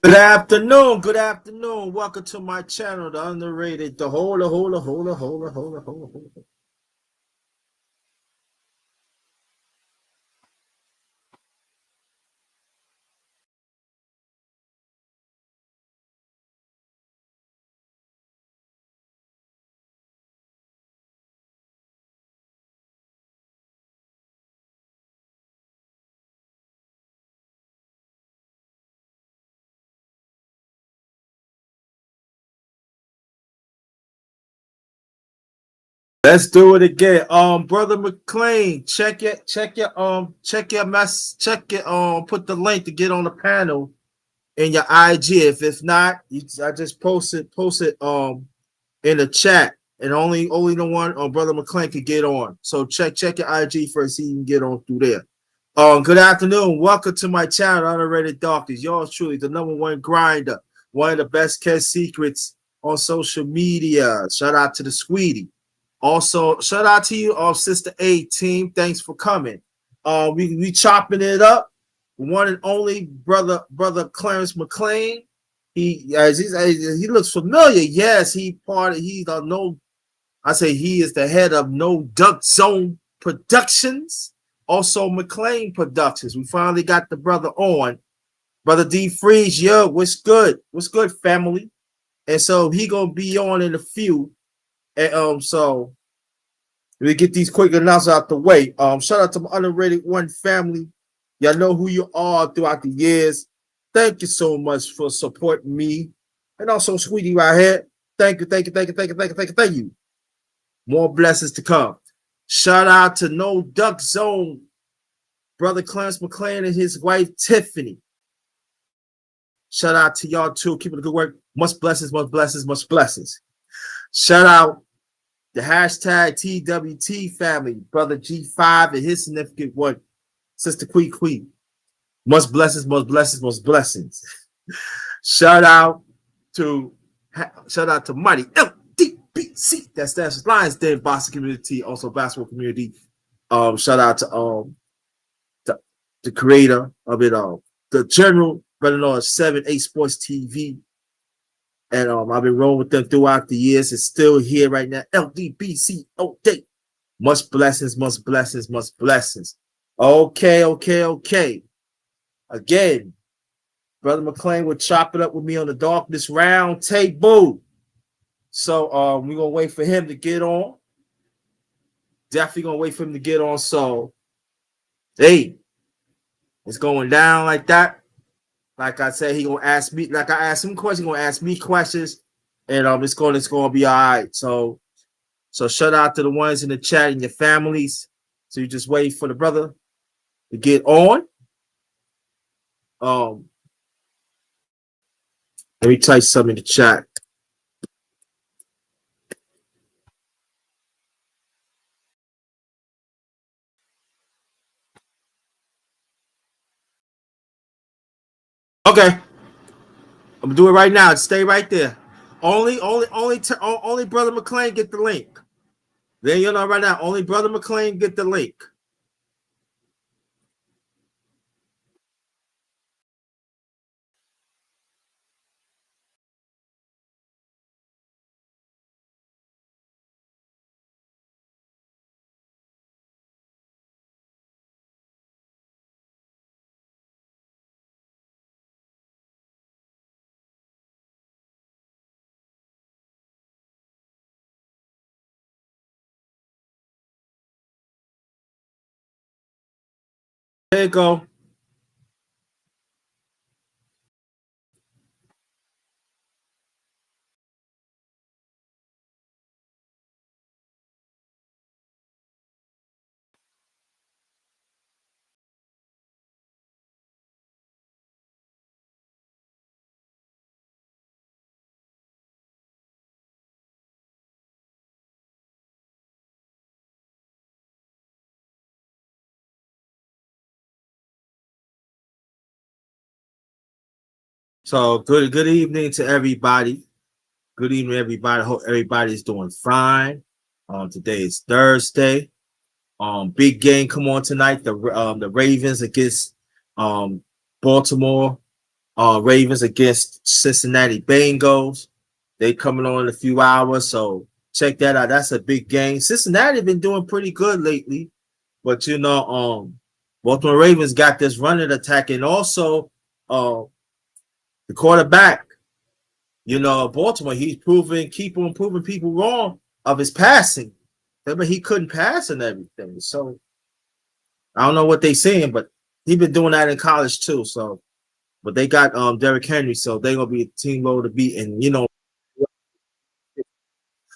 Good afternoon, good afternoon. Welcome to my channel, the underrated, the hola. Let's do it again. Brother McClain, check your put the link to get on the panel in your IG. If not, I just post it in the chat, and only the one Brother McClain could get on. So check your IG first, see you can get on through there. Good afternoon. Welcome to my channel, Underrated Doctors. Yours truly, the #1 grinder, one of the best kept secrets on social media. Shout out to the Sweetie. Also, shout out to you, Sister A team. Thanks for coming. We chopping it up. One and only brother Clarence McClain. He looks familiar. Yes, he's no. I say he is the head of No Duck Zone Productions. Also McClain Productions. We finally got the brother on. Brother D Freeze, yo, what's good? What's good, family? And so he gonna be on in a few. And so we get these quick announcements out the way. Shout out to my underrated one family. Y'all know who you are throughout the years. Thank you so much for supporting me. And also Sweetie right here. Thank you. More blessings to come. Shout out to No Duck Zone, brother Clarence McClain and his wife Tiffany. Shout out to y'all too. Keep up the good work. Much blessings. Shout out the hashtag TWT family, brother G5 and his significant one, sister Quee. Much blessings. Shout out to Mighty LDBC. That's Lions Den Boston community, also basketball community. Shout out to the creator of it all, the general, better known as 7-8 Sports TV. And I've been rolling with them throughout the years. It's still here right now. LDBC all day. Much blessings. Okay. Again, Brother McClain will chop it up with me on the Darkness Round Table. So we're gonna wait for him to get on. Definitely gonna wait for him to get on. So hey, it's going down like that. Like I said, he gonna ask me, like I asked him questions, he gonna ask me questions, and it's gonna be all right. So shout out to the ones in the chat and your families. So you just wait for the brother to get on. Let me type something in the chat. Okay, I'm gonna do it right now. Stay right there. Only Brother McClain get the link. There you know right now. Only Brother McClain get the link. There you go. So good evening to everybody. Good evening, everybody. Hope everybody's doing fine. Today is Thursday. Big game come on tonight. The Ravens against Baltimore. Ravens against Cincinnati Bengals. They coming on in a few hours, so check that out. That's a big game. Cincinnati been doing pretty good lately, but Baltimore Ravens got this running attack, and also the quarterback. Baltimore, he's keep on proving people wrong of his passing. Remember, he couldn't pass and everything. So I don't know what they saying, but he been doing that in college too. So, but they got Derrick Henry, so they're gonna be a team low to beat. And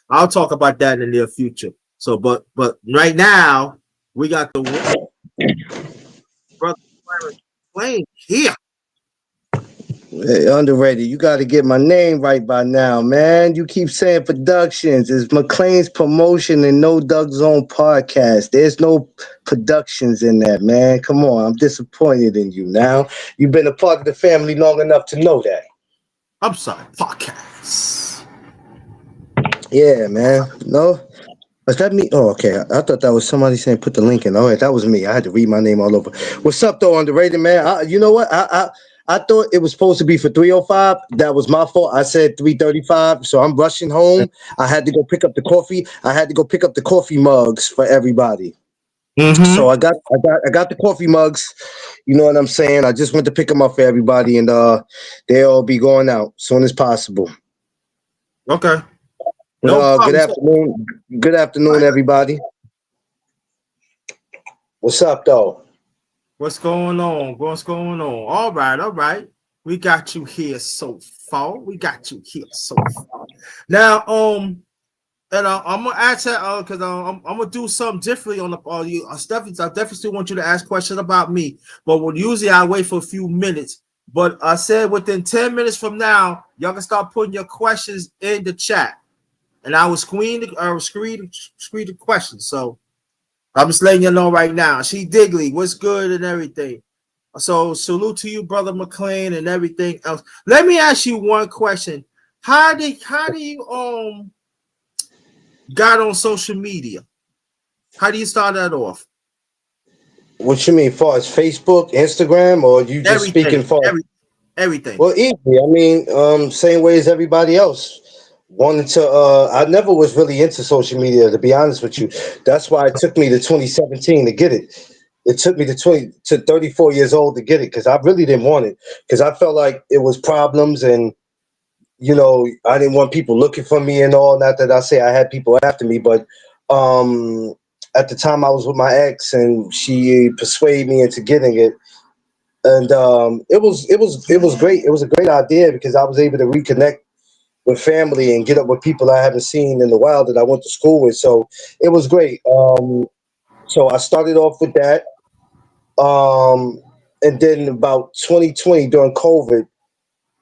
I'll talk about that in the near future. So, but right now we got the brother playing here. Hey, underrated. You got to get my name right by now, man. You keep saying productions. It's McClain's Promotion and No Doug Zone podcast. There's no productions in that, man. Come on. I'm disappointed in you now. You've been a part of the family long enough to know that. I'm sorry, podcast. Yeah, man. No? Was that me? Oh, okay. I thought that was somebody saying put the link in. All right, that was me. I had to read my name all over. What's up, though, underrated, man? You know what? I thought it was supposed to be for 3:05. That was my fault. I said 3:35, so I'm rushing home. I had to go pick up the coffee. I had to go pick up the coffee mugs for everybody. So I got the coffee mugs. You know what I'm saying? I just went to pick them up for everybody, and they'll be going out as soon as possible. Okay. No Good problem. afternoon. Good afternoon, everybody. What's up, though? What's going on? What's going on? All right. We got you here so far. Now, and I'm gonna ask that because I'm gonna do something differently on the you. I definitely still want you to ask questions about me, but usually I wait for a few minutes. But I said within 10 minutes from now, y'all can start putting your questions in the chat, and I will screen the questions. So I'm just letting you know right now. She Digley, what's good and everything. So salute to you, brother McClain, and everything else. Let me ask you one question. How do you got on social media? How do you start that off? What you mean, far as Facebook, Instagram, or you just speaking Everything, for? everything. Well, easy. I mean, same way as everybody else. Wanted to. I never was really into social media, to be honest with you. That's why it took me to 2017 to get it. It took me to 34 years old to get it because I really didn't want it because I felt like it was problems and I didn't want people looking for me and all. Not that I say I had people after me, but um, at the time I was with my ex and she persuaded me into getting it, and it was great. It was a great idea because I was able to reconnect with family and get up with people I haven't seen in a while that I went to school with. So it was great. So I started off with that. And then about 2020 during COVID,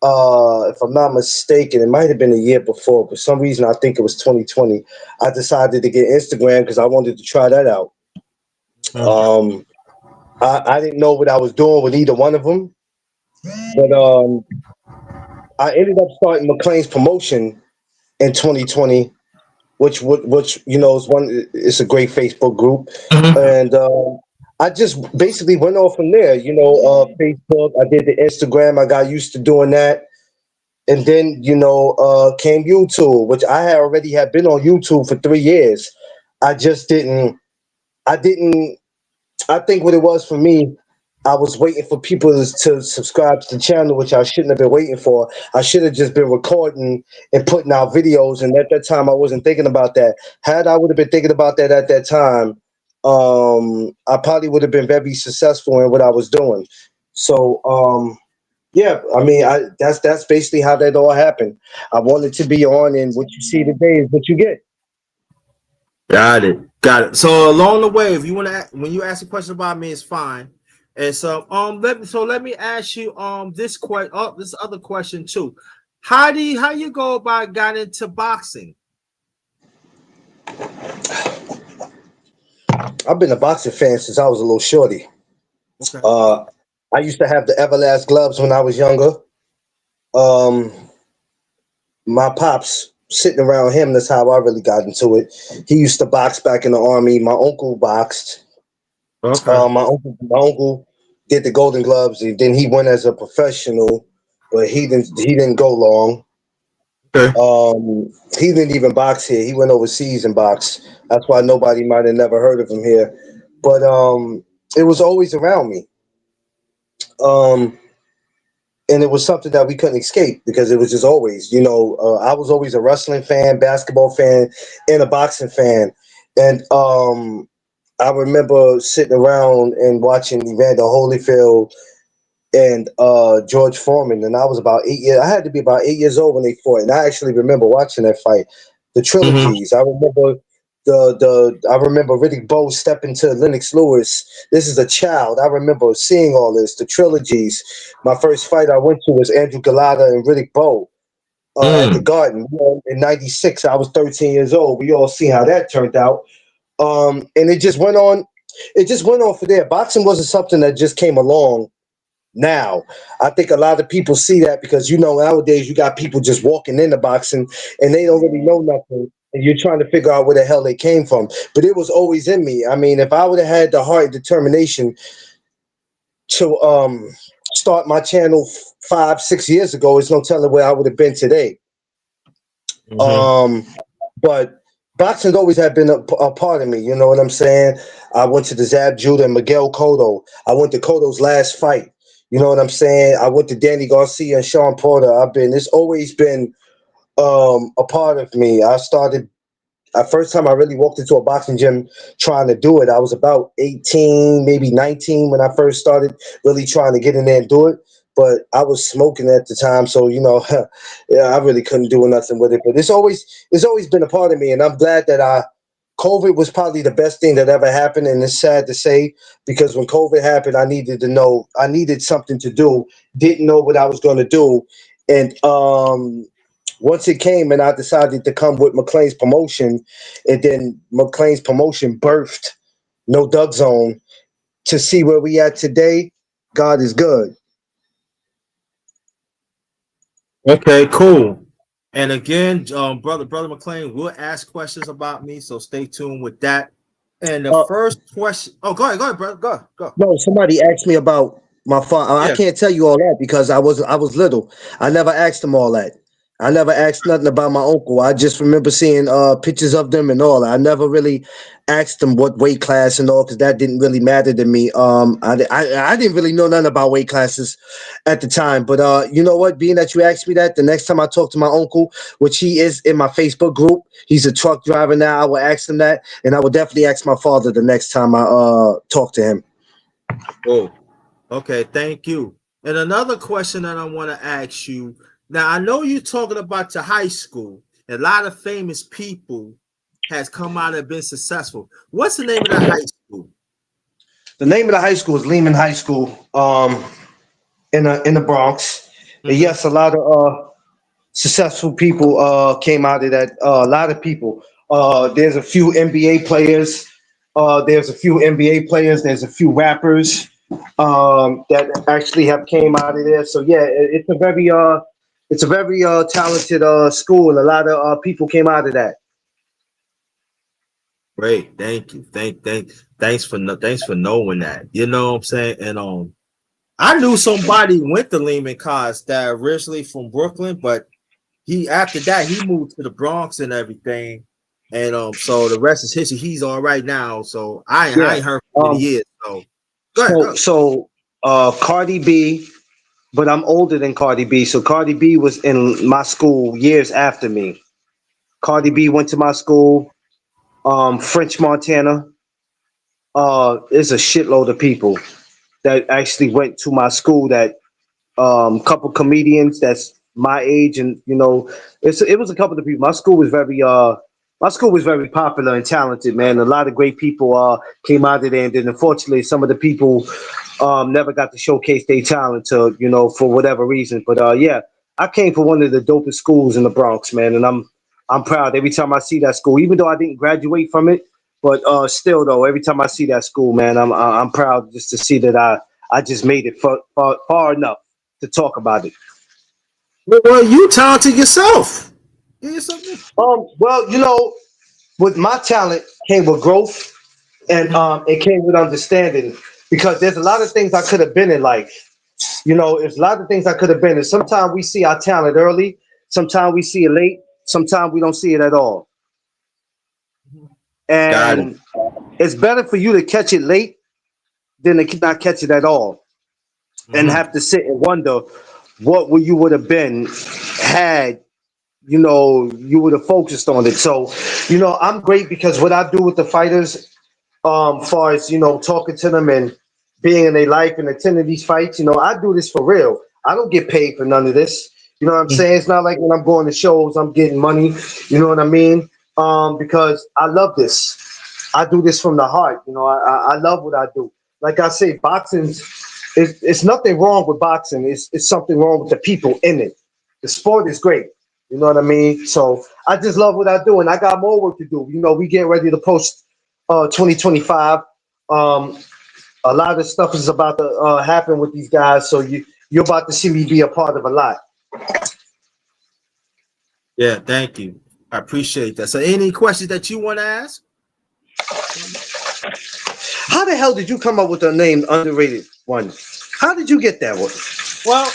if I'm not mistaken, it might have been a year before. For some reason, I think it was 2020. I decided to get Instagram because I wanted to try that out. Mhm. Um, I didn't know what I was doing with either one of them, but I ended up starting McClain's promotion in 2020, which is one. It's a great Facebook group, Mhm. and I just basically went off from there. Facebook. I did the Instagram. I got used to doing that, and then came YouTube, which I had already had been on YouTube for 3 years. I just didn't. I didn't. I think what it was for me, I was waiting for people to subscribe to the channel, which I shouldn't have been waiting for. I should have just been recording and putting out videos. And at that time, I wasn't thinking about that. Had I would have been thinking about that at that time, I probably would have been very successful in what I was doing. So, yeah, I mean, that's basically how that all happened. I wanted to be on, and what you see today is what you get. Got it. Got it. So along the way, if you want to, when you ask a question about me, it's fine. And so, let me ask you, this other question too. How you go about got into boxing? I've been a boxing fan since I was a little shorty. Okay. Uh, I used to have the Everlast gloves when I was younger. Um, my pops sitting around him. That's how I really got into it. He used to box back in the army. My uncle boxed. Okay. My uncle did the Golden Gloves. And then he went as a professional, but he didn't go long. Okay. He didn't even box here. He went overseas and boxed. That's why nobody might have never heard of him here. But it was always around me. Um, and it was something that we couldn't escape because it was just always, I was always a wrestling fan, basketball fan, and a boxing fan. And I remember sitting around and watching Evander Holyfield and George Foreman, and I was about 8 years. I had to be about 8 years old when they fought, and I actually remember watching that fight. The Mm-hmm. trilogies. I remember I remember Riddick Bowe stepping to Lennox Lewis. This is a child. I remember seeing all this. The trilogies. My first fight I went to was Andrew Galata and Riddick Bowe at the Mm. Garden in '96. I was 13 years old. We all see how that turned out. And it just went on. It just went on for there. Boxing wasn't something that just came along now. I think a lot of people see that because nowadays you got people just walking into boxing and they don't really know nothing, and you're trying to figure out where the hell they came from. But it was always in me. I mean, if I would have had the heart and determination to start my channel 5, 6 years ago, it's no telling where I would have been today. Mm-hmm. Um, but boxing's always had been a part of me. You know what I'm saying? I went to the Zab Judah and Miguel Cotto. I went to Cotto's last fight. You know what I'm saying? I went to Danny Garcia and Sean Porter. It's always been a part of me. First time I really walked into a boxing gym trying to do it, I was about 18, maybe 19 when I first started really trying to get in there and do it. But I was smoking at the time, so yeah, I really couldn't do nothing with it. But it's always been a part of me, and I'm glad that COVID was probably the best thing that ever happened, and it's sad to say because when COVID happened, I needed something to do, didn't know what I was going to do, and once it came and I decided to come with McClain's promotion, and then McClain's promotion birthed No Doug Zone to see where we at today. God is good. Okay, cool. And again, brother McClain will ask questions about me, so stay tuned with that. And the Uh, first question, oh, go ahead, brother, go. no, somebody asked me about my father. I Yeah. can't tell you all that because I was little. I never asked them all that. I never asked nothing about my uncle. I just remember seeing pictures of them and all. I never really asked them what weight class and all because that didn't really matter to me. I didn't really know nothing about weight classes at the time. But you know what? Being that you asked me that, the next time I talk to my uncle, which he is in my Facebook group, he's a truck driver now. I will ask him that, and I will definitely ask my father the next time I talk to him. Oh, okay, thank you. And another question that I want to ask you. Now, I know you're talking about your high school. A lot of famous people has come out and been successful. What's the name of that high school? The name of the high school is Lehman High School, in the Bronx. And Mm-hmm. yes, a lot of successful people came out of that. A lot of people. There's a few NBA players. There's a few rappers that actually have came out of there. So yeah, it's a very talented school. A lot of people came out of that. Great, thank you, thanks for knowing that. You know what I'm saying? And I knew somebody went to Lehman College that originally from Brooklyn, but he after that he moved to the Bronx and everything. And so the rest is history. He's all right now. So I Yeah. ain't heard for many Um. years. So go ahead, So go. so Cardi B, but I'm older than Cardi B. So Cardi B was in my school years after me. Cardi B went to my school. French Montana. There's a shitload of people that actually went to my school. That couple comedians that's my age, and it was a couple of people. My school was very popular and talented, man. A lot of great people came out of there, and then unfortunately some of the people never got to showcase their talent to, for whatever reason. But yeah, I came from one of the dopest schools in the Bronx, man, and I'm proud every time I see that school, even though I didn't graduate from it. But still, though, every time I see that school, man, I'm proud just to see that I just made it far enough to talk about it. Well, you talented yourself. Give yourself Well, with my talent came with growth, and Mhm. it came with understanding, because there's a lot of things I could have been in life. There's a lot of things I could have been, and sometimes we see our talent early, sometimes we see it late, sometimes we don't see it at all. Got it. And it's better for you to catch it late than to not catch it at all, and Mhm. have to sit and wonder what you would have been had you would have focused on it. So, I'm great because what I do with the fighters, far as talking to them and being in their life and attending these fights, I do this for real. I don't get paid for none of this. You know what I'm saying? It's not like when I'm going to shows, I'm getting money. You know what I mean? Because I love this. I do this from the heart. I love what I do. Like I say, boxing, it's nothing wrong with boxing. It's something wrong with the people in it. The sport is great. You know what I mean? So I just love what I do, and I got more work to do. We get ready to post 2025. Um, a lot of stuff is about to happen with these guys, so you're about to see me be a part of a lot. Yeah, thank you. I appreciate that. So any questions that you want to ask? How the hell did you come up with the name underrated one? How did you get that one? Well,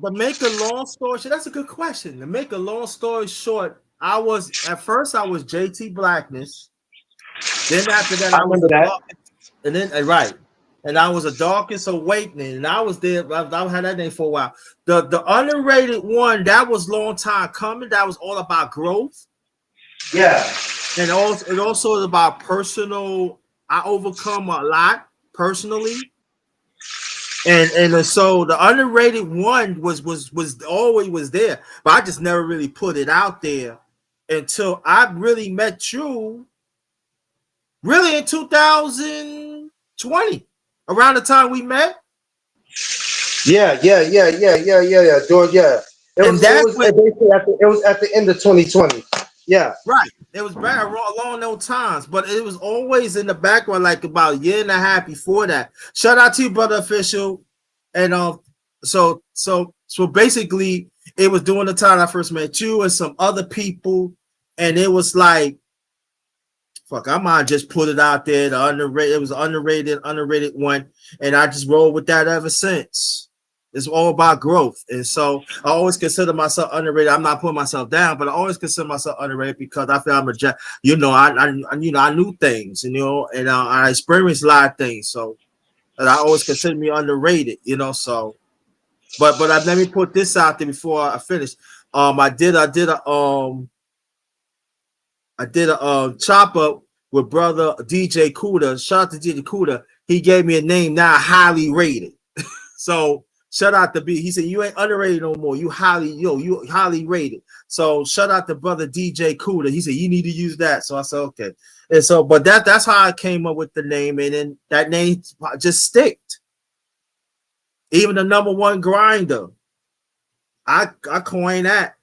to make a long story short, that's a good question. To make a long story short, I was JT Blackness. Then after that, I I was remember the that. darkest, and then right, and I was a darkest awakening, and I was there. I had that name for a while. The underrated one that was long time coming. That was all about growth, Yeah. and also is about personal. I overcome a lot personally, and so the underrated one was always was there, but I just never really put it out there until I really met you really in 2020, around the time we met. Yeah. Doing yeah. It And was it that's was when, basically it was at the end of 2020. Yeah. right, it was back along those times, but it was always in the background, like about a year and a half before that. Shout out to you, brother official. And so basically it was during the time I first met you and some other people, and it was like, fuck, I might just put it out there. The underrated, it was an underrated one, and I just rolled with that ever since. It's all about growth, and so I always consider myself underrated. I'm not putting myself down, but I always consider myself underrated because I feel I'm I knew things, and I experienced a lot of things, so and I always consider me underrated, So, but let me put this out there before I finish. I did a chop up with brother DJ Kuda. Shout out to DJ Kuda. He gave me a name now, highly rated. So shout out to B. He said you ain't underrated no more. You highly rated. So shout out to brother DJ Kuda. He said you need to use that. So I said okay. And so, but that's how I came up with the name, and then that name just sticked. Even the number one grinder, I coined that.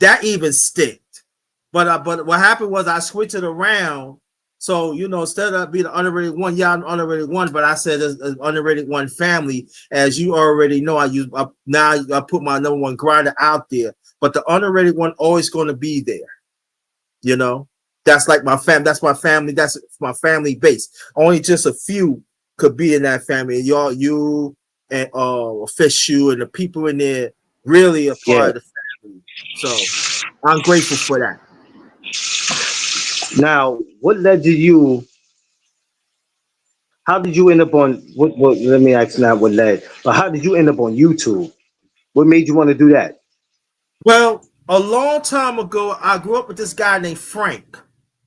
That even sticked. But what happened was I switched it around. So instead of being the underrated one, yeah, I'm underrated one, but I said there's an underrated one family. As you already know, now I put my number one grinder out there, but the underrated one always going to be there. That's like my family. That's my family. That's my family base. Only just a few could be in that family. You and Fishu and the people in there really a Yeah. part of the family. So I'm grateful for that. Now, what led to you? How did you end up on what? Let me ask now. What led? But how did you end up on YouTube? What made you want to do that? Well, a long time ago, I grew up with this guy named Frank,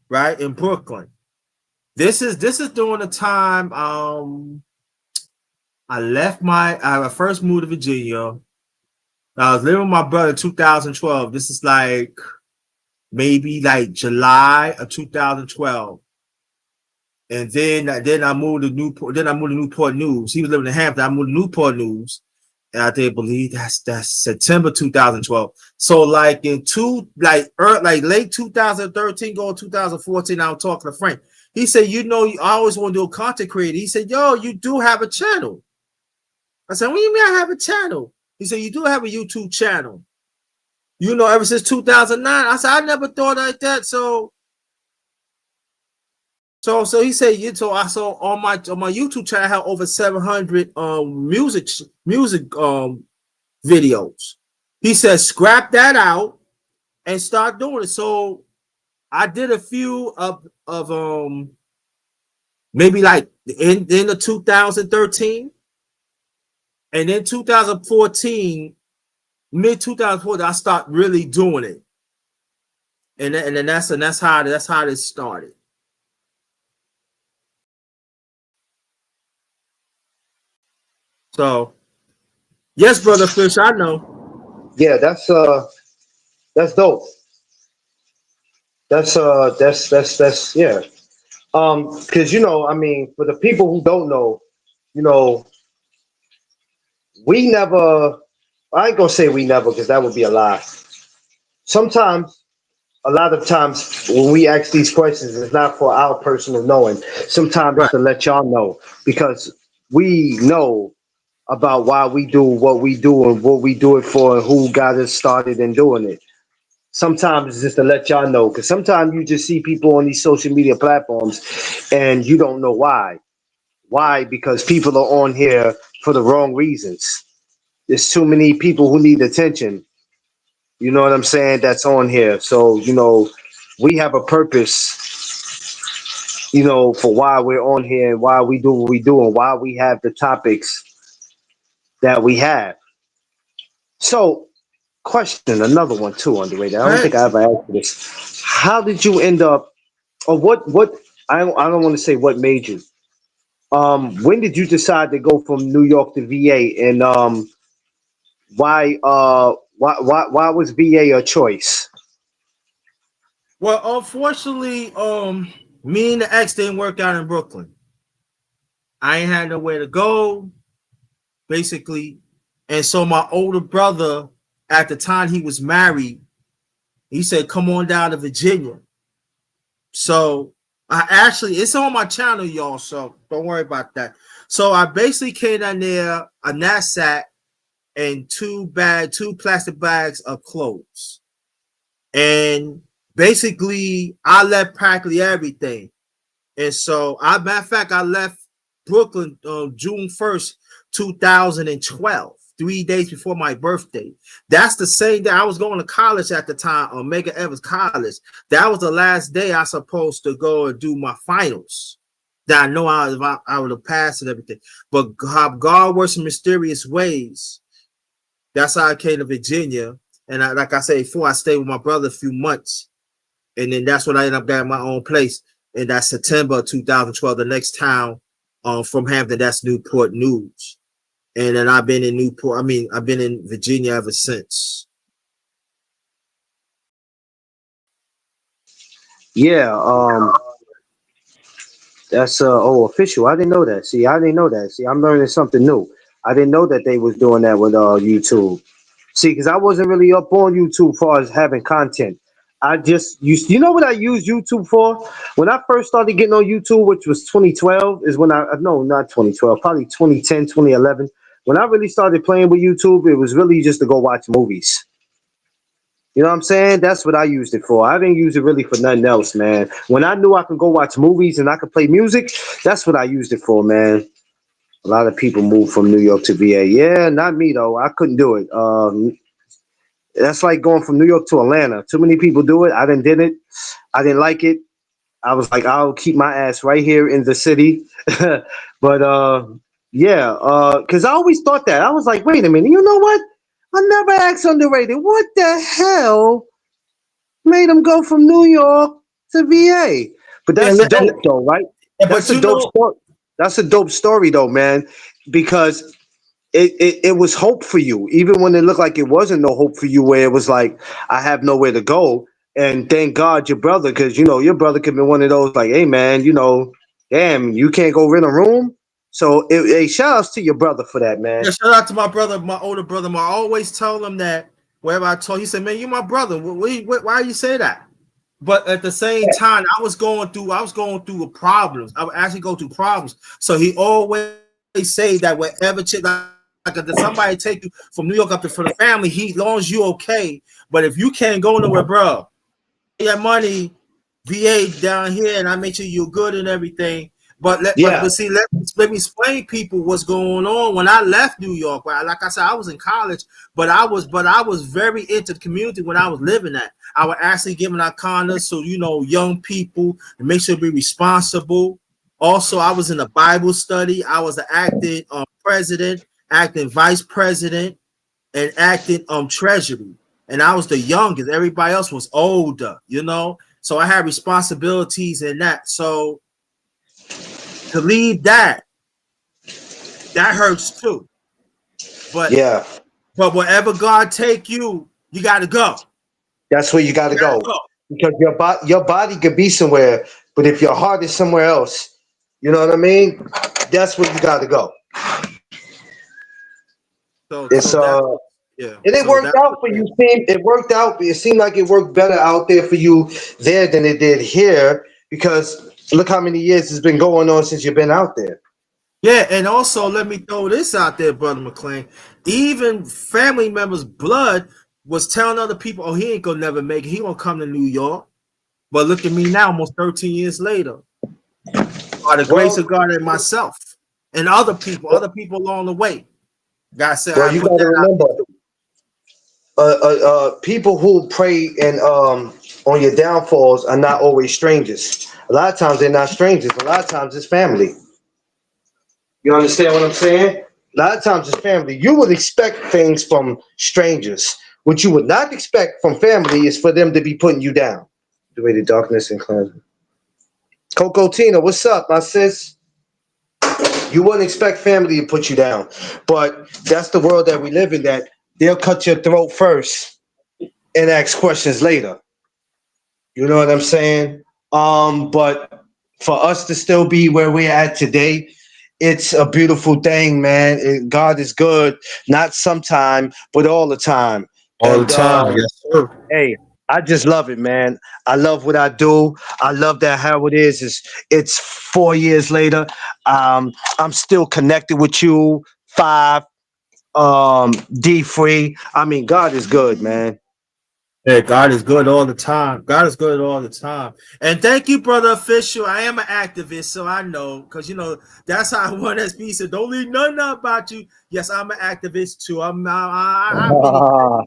right in Brooklyn. This is during the time I first moved to Virginia. I was living with my brother in 2012. This is like maybe like July of 2012. And then I moved to Newport. Then I moved to Newport News. He was living in Hampton. I moved to Newport News. And I did believe that's September 2012. So like like late 2013, going 2014, I was talking to Frank. He said, I always want to do a content creator. He said, yo, you do have a channel. I said, what do you mean I have a channel? He said, you do have a YouTube channel. Ever since 2009. I said, I never thought like that. So he said, so I saw on my YouTube channel I have over 700 music videos. He said, scrap that out and start doing it. So I did a few of maybe like in the 2013, and then 2014, mid 2014, I start really doing it. And that's how this started. So yes, brother Fish, I know. Yeah, that's dope. That's yeah. Because I mean, for the people who don't know, you know, we never. I ain't gonna say we never, because that would be a lie. Sometimes, a lot of times, when we ask these questions, it's not for our personal knowing. Sometimes it's Right. to let y'all know, because we know about why we do what we do and what we do it for and who got us started in doing it. Sometimes it's just to let y'all know, because sometimes you just see people on these social media platforms and you don't know why. Why? Because people are on here for the wrong reasons. There's too many people who need attention. You know what I'm saying? That's on here. So, we have a purpose, for why we're on here and why we do what we do and why we have the topics that we have. So, question, another one too, underrated. I don't Right. think I ever asked you this. How did you end up, or what, I don't want to say what made you. When did you decide to go from New York to VA, and why was VA a choice? Well, unfortunately, me and the ex didn't work out in Brooklyn. I ain't had nowhere to go, basically. And so my older brother, at the time he was married, he said, come on down to Virginia. So it's on my channel, y'all. So don't worry about that. So I basically came down there, a knapsack, and two plastic bags of clothes. And basically, I left practically everything. And so, matter of fact, I left Brooklyn June 1st, 2012, 3 days before my birthday. That's the same day I was going to college at the time, Omega Evans College. That was the last day I supposed to go and do my finals. That I know I would have passed and everything. But God works in mysterious ways. That's how I came to Virginia. And like I said before, I stayed with my brother a few months. And then that's when I ended up getting my own place. And that's September 2012. The next town from Hampton, that's Newport News. And then I've been in Newport. I mean, I've been in Virginia ever since. Yeah. That's official. I didn't know that. See, I didn't know that. See, I'm learning something new. I didn't know that they was doing that with YouTube. See, because I wasn't really up on YouTube as far as having content. I just used, you know what I used YouTube for? When I first started getting on YouTube, which was 2012, is when no, not 2012, probably 2010, 2011. When I really started playing with YouTube, it was really just to go watch movies. You know what I'm saying? That's what I used it for. I didn't use it really for nothing else, man. When I knew I could go watch movies and I could play music, that's what I used it for, man. A lot of people moved from New York to VA. Yeah, not me though. I couldn't do it. That's like going from New York to Atlanta. Too many people do it. I didn't did it. I didn't like it. I was like, I'll keep my ass right here in the city. But yeah, because I always thought that. I was like, wait a minute, you know what? I never asked underrated. What the hell made him go from New York to VA? But that's dope though, right? That's but a dope story. That's a dope story though, man. Because it was hope for you, even when it looked like it wasn't no hope for you, where it was like, I have nowhere to go. And thank God your brother, because you know your brother could be one of those like, hey man, you know, damn, you can't go rent a room. So hey, shout outs to your brother for that, man. Yeah, shout out to my brother, my older brother. I always tell him that wherever I told, he said, "Man, you my brother. Why you say that?" But at the same time, I was going through problems. I would actually go through problems. So he always say that wherever like if somebody take you from New York up to for the family, he long as you okay. But if you can't go nowhere, bro, your money, VA down here, and I make sure you're good and everything. But see, let me explain people what's going on. When I left New York, right, like I said, I was in college, but I was very into the community when I was living at. I was actually giving out condoms, so you know, young people to make sure to be responsible. Also, I was in a Bible study. I was an acting president, acting vice president, and acting treasury. And I was the youngest. Everybody else was older, you know. So I had responsibilities in that. So to leave that hurts too. But Yeah, but wherever God take you, you gotta go. that's where you got to go, because your body could be somewhere, but if your heart is somewhere else, you know what I mean? That's where you got to go. It's So that yeah. and it So worked that's out for you. It worked out. It seemed like it worked better out there for you there than it did here, because look how many years it's been going on since you've been out there. yeah, and also let me throw this out there, brother McClain. Even family members' blood was telling other people, "Oh, he ain't gonna never make it. He gonna come to New York." But look at me now, almost 13 years later, by the grace Well, of God and myself, and other people along the way. God said, well, "I you put got to that out remember, there too." people who pray and on your downfalls are not always strangers. A lot of times they're not strangers. A lot of times it's family. You understand what I'm saying? A lot of times it's family. You would expect things from strangers. What you would not expect from family is for them to be putting you down. The way the darkness and cleansing. Coco Tina, what's up, my sis? You wouldn't expect family to put you down, but that's the world that we live in. That they'll cut your throat first and ask questions later. You know what I'm saying? But for us to still be where we're at today, it's a beautiful thing, man. God is good, not sometime, but all the time. All the And time, yes, sir. hey, I just love it, man. I love what I do. I love that how it is. It's 4 years later. I'm still connected with you. Five, D free. I mean, God is good, man. Yeah, God is good all the time. God is good all the time. And thank you, brother official. I am an activist, so I know, because you know that's how I want SB said. Don't leave nothing out about you. Yes, I'm an activist too. I really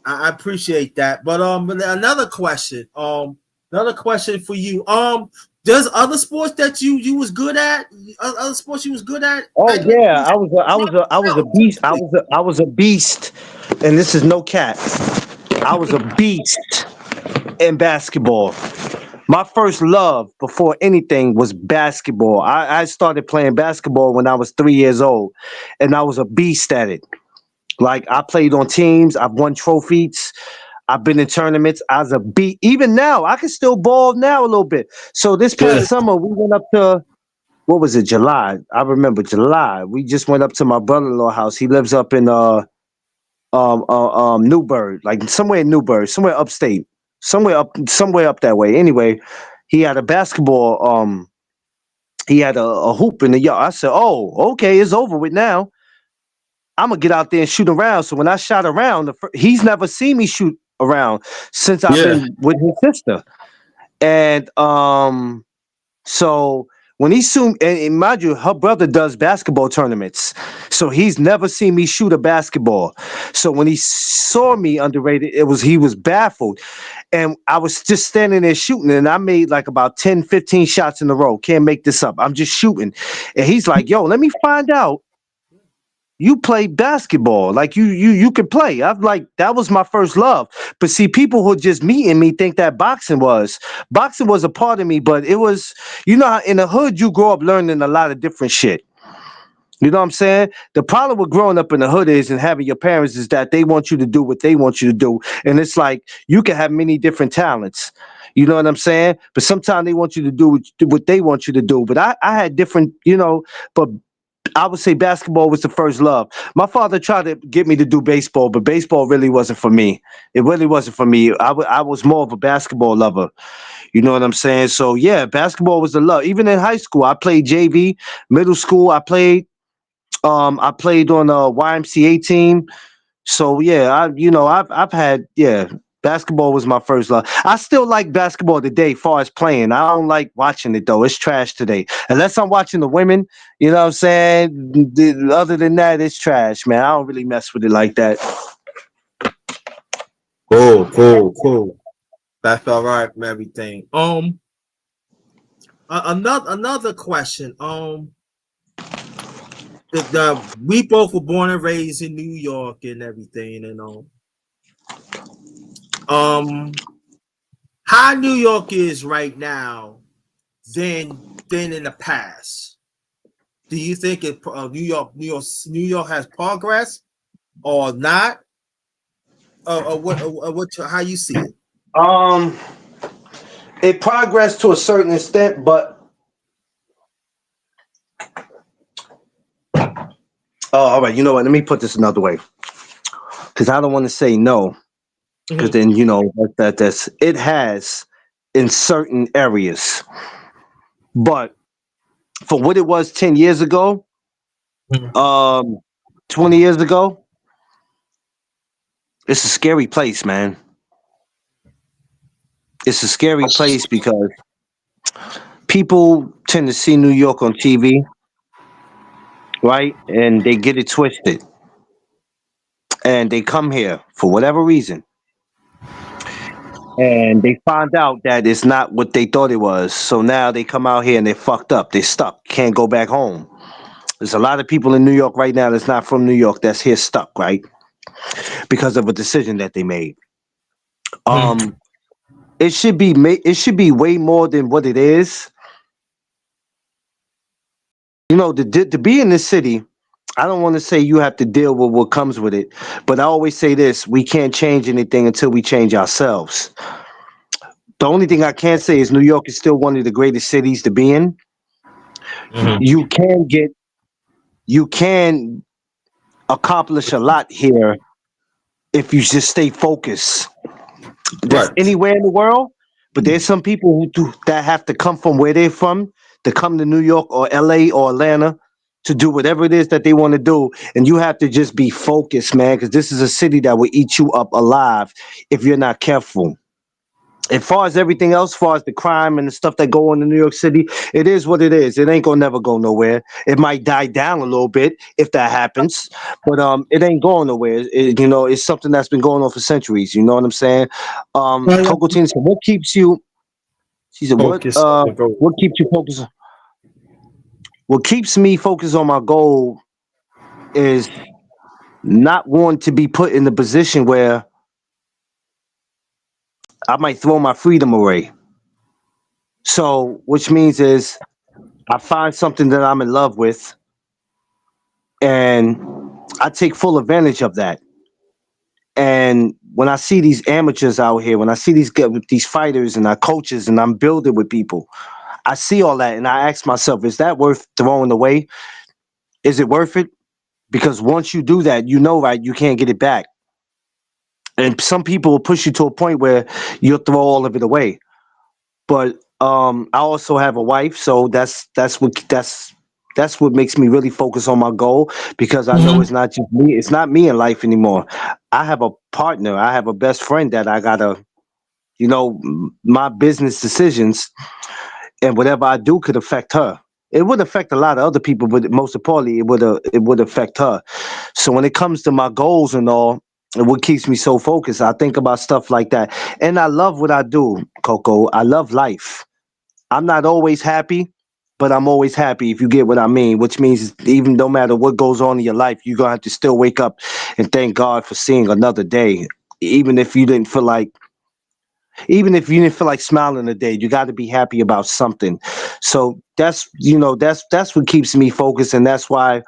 I appreciate that. But another question for you. There's other sports that you was good at. Other sports you was good at Oh back in the yeah, days? I was a beast. I was a beast, and this is no cat. I was a beast in basketball. My first love before anything was basketball. I started playing basketball when I was 3 years old, and I was a beast at it. Like I played on teams. I've won trophies. I've been in tournaments. I was a beat. Even now, I can still ball now a little bit. So this Yeah. past summer, we went up to, what was it, July? I remember July. We just went up to my brother-in-law house. He lives up in Newburgh, like somewhere in Newburgh, somewhere upstate, somewhere up that way. Anyway, he had a basketball. He had a hoop in the yard. I said, "Oh, okay, it's over with now. I'm gonna get out there and shoot around." So when I shot around, he's never seen me shoot around since I've Yeah. been with his sister, and so when he soon, and mind you, her brother does basketball tournaments, so he's never seen me shoot a basketball. So when he saw me underrated, he was baffled, and I was just standing there shooting, and I made like about 10, 15 shots in a row. Can't make this up. I'm just shooting, and he's like, "Yo, let me find out you play basketball, like you can play." I'm like, that was my first love. But see, people who just meeting me think that boxing was a part of me, but it was, how in the hood you grow up learning a lot of different shit. You know what I'm saying? The problem with growing up in the hood is, and having your parents, is that they want you to do what they want you to do, and it's like you can have many different talents. You know what I'm saying? But sometimes they want you to do what they want you to do. But I had different, but I would say basketball was the first love. My father tried to get me to do baseball, but baseball really wasn't for me. It really wasn't for me. I was more of a basketball lover. You know what I'm saying? So yeah, basketball was the love. Even in high school, I played JV. Middle school, I played on a YMCA team. So yeah, I've had, yeah. Basketball was my first love. I still like basketball today, far as playing. I don't like watching it though. It's trash today. Unless I'm watching the women, you know what I'm saying? Other than that, it's trash, man. I don't really mess with it like that. Cool, cool, cool. That's all right and everything. Another question. We both were born and raised in New York and everything, and how New York is right now than in the past. Do you think New York has progress or not, or what? How you see it? Um, it progressed to a certain extent, but all right. You know what? Let me put this another way, because I don't want to say no, because Mhm. then that's it has in certain areas, but for what it was 10 years ago, Mhm. um, 20 years ago, it's a scary place, man. It's a scary place because people tend to see New York on TV, right? And they get it twisted. And they come here for whatever reason. And they find out that it's not what they thought it was. So now they come out here and they're fucked up. They're stuck. Can't go back home. There's a lot of people in New York right now that's not from New York that's here stuck, right? Because of a decision that they made. Mhm. Um, it should be way more than what it is. To be in this city, I don't want to say you have to deal with what comes with it, but I always say this: we can't change anything until we change ourselves. The only thing I can say is New York is still one of the greatest cities to be in. Mhm. You can get, you can accomplish a lot here if you just stay focused. That's Right. anywhere in the world, but there's some people that have to come from where they're from to come to New York or LA or Atlanta to do whatever it is that they want to do. And you have to just be focused, man, because this is a city that will eat you up alive if you're not careful. As far as everything else, as far as the crime and the stuff that go on in New York City, it is what it is. It ain't gonna never go nowhere. It might die down a little bit if that happens, but it ain't going nowhere. It's something that's been going on for centuries. You know what I'm saying? Coco Tina said, "What keeps you?" She said, "What Focus on the goal. what keeps you focused? What keeps me focused on my goal is not wanting to be put in the position where I might throw my freedom away. So, which means is I find something that I'm in love with, and I take full advantage of that. And when I see these amateurs out here, when I see these fighters and our coaches, and I'm building with people, I see all that, and I ask myself, is that worth throwing away? Is it worth it? Because once you do that, right, you can't get it back. And some people will push you to a point where you'll throw all of it away. But I also have a wife, so that's what makes me really focus on my goal, because I know it's Mm-hmm. not just me. It's not me in life anymore. I have a partner. I have a best friend that I gotta, my business decisions and whatever I do could affect her. It would affect a lot of other people, but most importantly, it would affect her. So when it comes to my goals and all, and what keeps me so focused, I think about stuff like that. And I love what I do, Coco. I love life. I'm not always happy, but I'm always happy, if you get what I mean, which means even no matter what goes on in your life, you're gonna have to still wake up and thank God for seeing another day. Even if you didn't feel like even if you didn't feel like smiling today, you got to be happy about something. So that's what keeps me focused, and that's why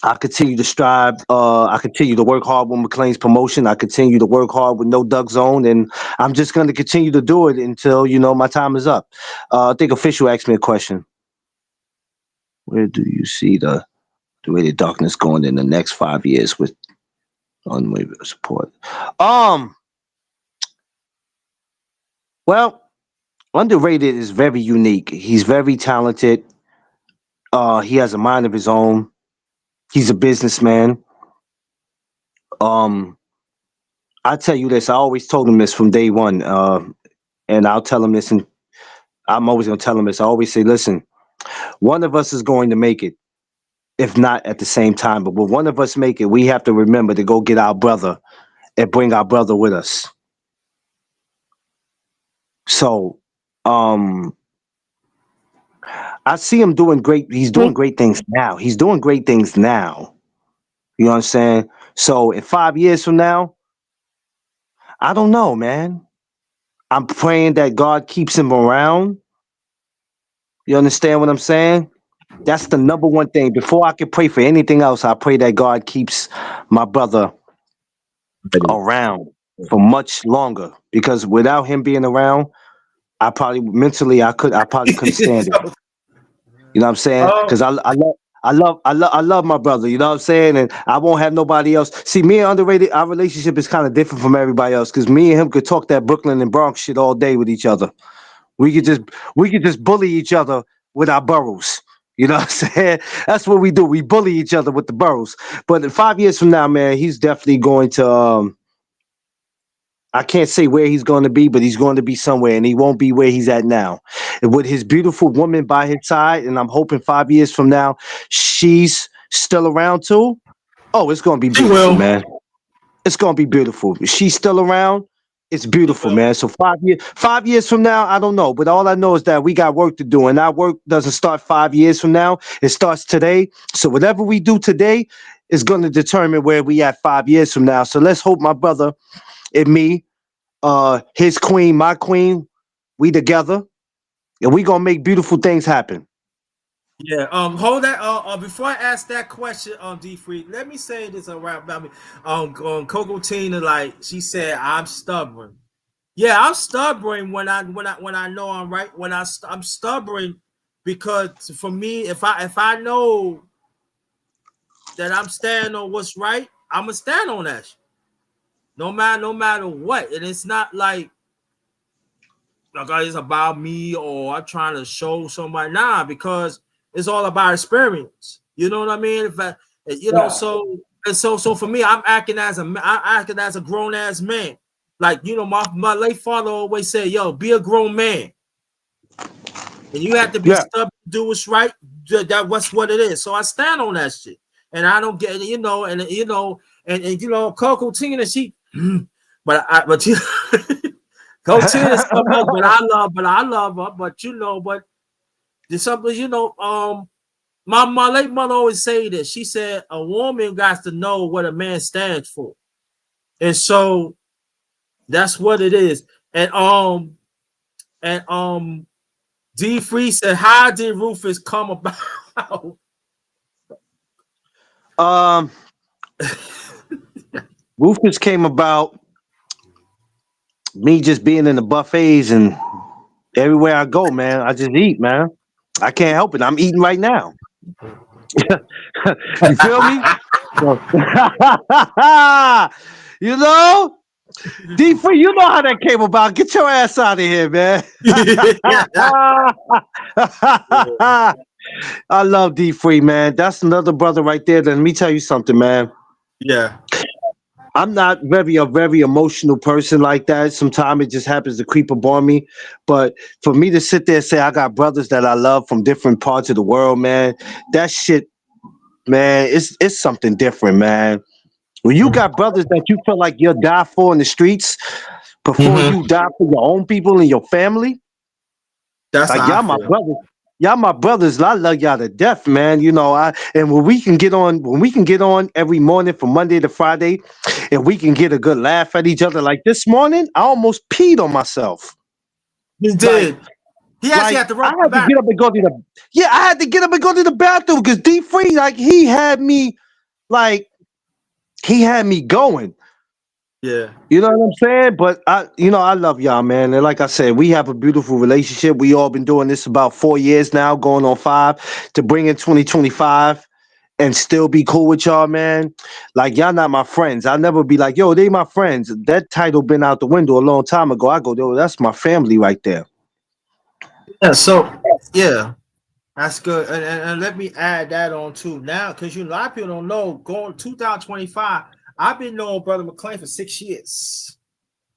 I continue to strive. I continue to work hard with McClain's promotion. I continue to work hard with No Duck Zone, and I'm just going to continue to do it until my time is up. I think Official asked me a question. Where do you see the way the darkness going in the next 5 years with unwavering support? Um, well, Underrated is very unique. He's very talented. He has a mind of his own. He's a businessman. Um, I tell you this. I always told him this from day one, and I'll tell him this, and I'm always gonna tell him this. I always say, listen, one of us is going to make it, if not at the same time. But when one of us make it, we have to remember to go get our brother and bring our brother with us. So, um, I see him doing great. He's doing great things now. He's doing great things now. You know what I'm saying? So, in 5 years from now, I don't know, man. I'm praying that God keeps him around. You understand what I'm saying? That's the number one thing. Before I can pray for anything else, I pray that God keeps my brother around for much longer. Because without him being around, I probably mentally I probably couldn't stand it. So, You know what I'm saying? um, Because I love my brother. You know what I'm saying? And I won't have nobody else. See, me and Underrated, our relationship is kind of different from everybody else. Because me and him could talk that Brooklyn and Bronx shit all day with each other. We could just we could just bully each other with our boroughs. You know what I'm saying? That's what we do. We bully each other with the boroughs. But in 5 years from now, man, he's definitely going to. I can't say where he's going to be, but he's going to be somewhere, and he won't be where he's at now. And with his beautiful woman by his side, and I'm hoping 5 years from now, she's still around too. Oh, it's going to be she beautiful, will. man. It's gonna be beautiful. If she's still around, it's She beautiful, will. man. So 5 years from now, I don't know. But all I know is that we got work to do. And our work doesn't start 5 years from now. It starts today. So whatever we do today is gonna determine where we at 5 years from now. So let's hope my brother and me, his queen, my queen, we together, and we gonna make beautiful things happen. Yeah. Hold that. Before I ask that question, D Free, let me say this around about me. Coco Tina, like she said, I'm stubborn. Yeah, I'm stubborn when I know I'm right. I'm stubborn because for me, if I know that I'm standing on what's right, I'm gonna stand on that shit. No matter what. And it's not like it's about me or I'm trying to show somebody. Nah, because it's all about experience. You know what I mean? If I, Yeah. so for me, I'm acting as a grown ass man. Like my late father always said, "Yo, be a grown man, and you have to be Yeah. stubborn, do what's right. What's what it is." So I stand on that shit, and I don't get and Coco Tina, she, but Go Tina is something else, but I love her. But there's something, my late mother always say this. She said a woman got to know what a man stands for. And so that's what it is. And D Free said, how did Rufus come about? Um. Rufus came about me just being in the buffets and everywhere I go, man. I just eat, man. I can't help it. I'm eating right now. You feel me? So- you know, D3, you know how that came about. Get your ass out of here, man. I love D3, man. That's another brother right there. Let me tell you something, man. Yeah. I'm not a very emotional person like that. Sometimes it just happens to creep upon me. But for me to sit there and say I got brothers that I love from different parts of the world, man, that shit, man, it's something different, man. When you got brothers that you feel like you'll die for in the streets before Mhm. you die for your own people and your family, That's like how I y'all my feel. brothers. Y'all my brothers, and I love y'all to death, man. You know, when we can get on every morning from Monday to Friday, and we can get a good laugh at each other. Like this morning, I almost peed on myself. He Like, did. He actually like had to I run to the had to back. get up and go to the I had to get up and go to the bathroom because D3, like like he had me going. Yeah. You know what I'm saying? But I love y'all, man. And like I said, we have a beautiful relationship. We all been doing this about 4 years now, going on 5, to bring in 2025 and still be cool with y'all, man. Like y'all not my friends. I'll never be like, yo, they my friends. That title been out the window a long time ago. I go, yo, that's my family right there. Yeah. So yeah, that's good. And let me add that on too now, because a lot of people don't know. Going 2025, I've been knowing Brother McClain for 6 years.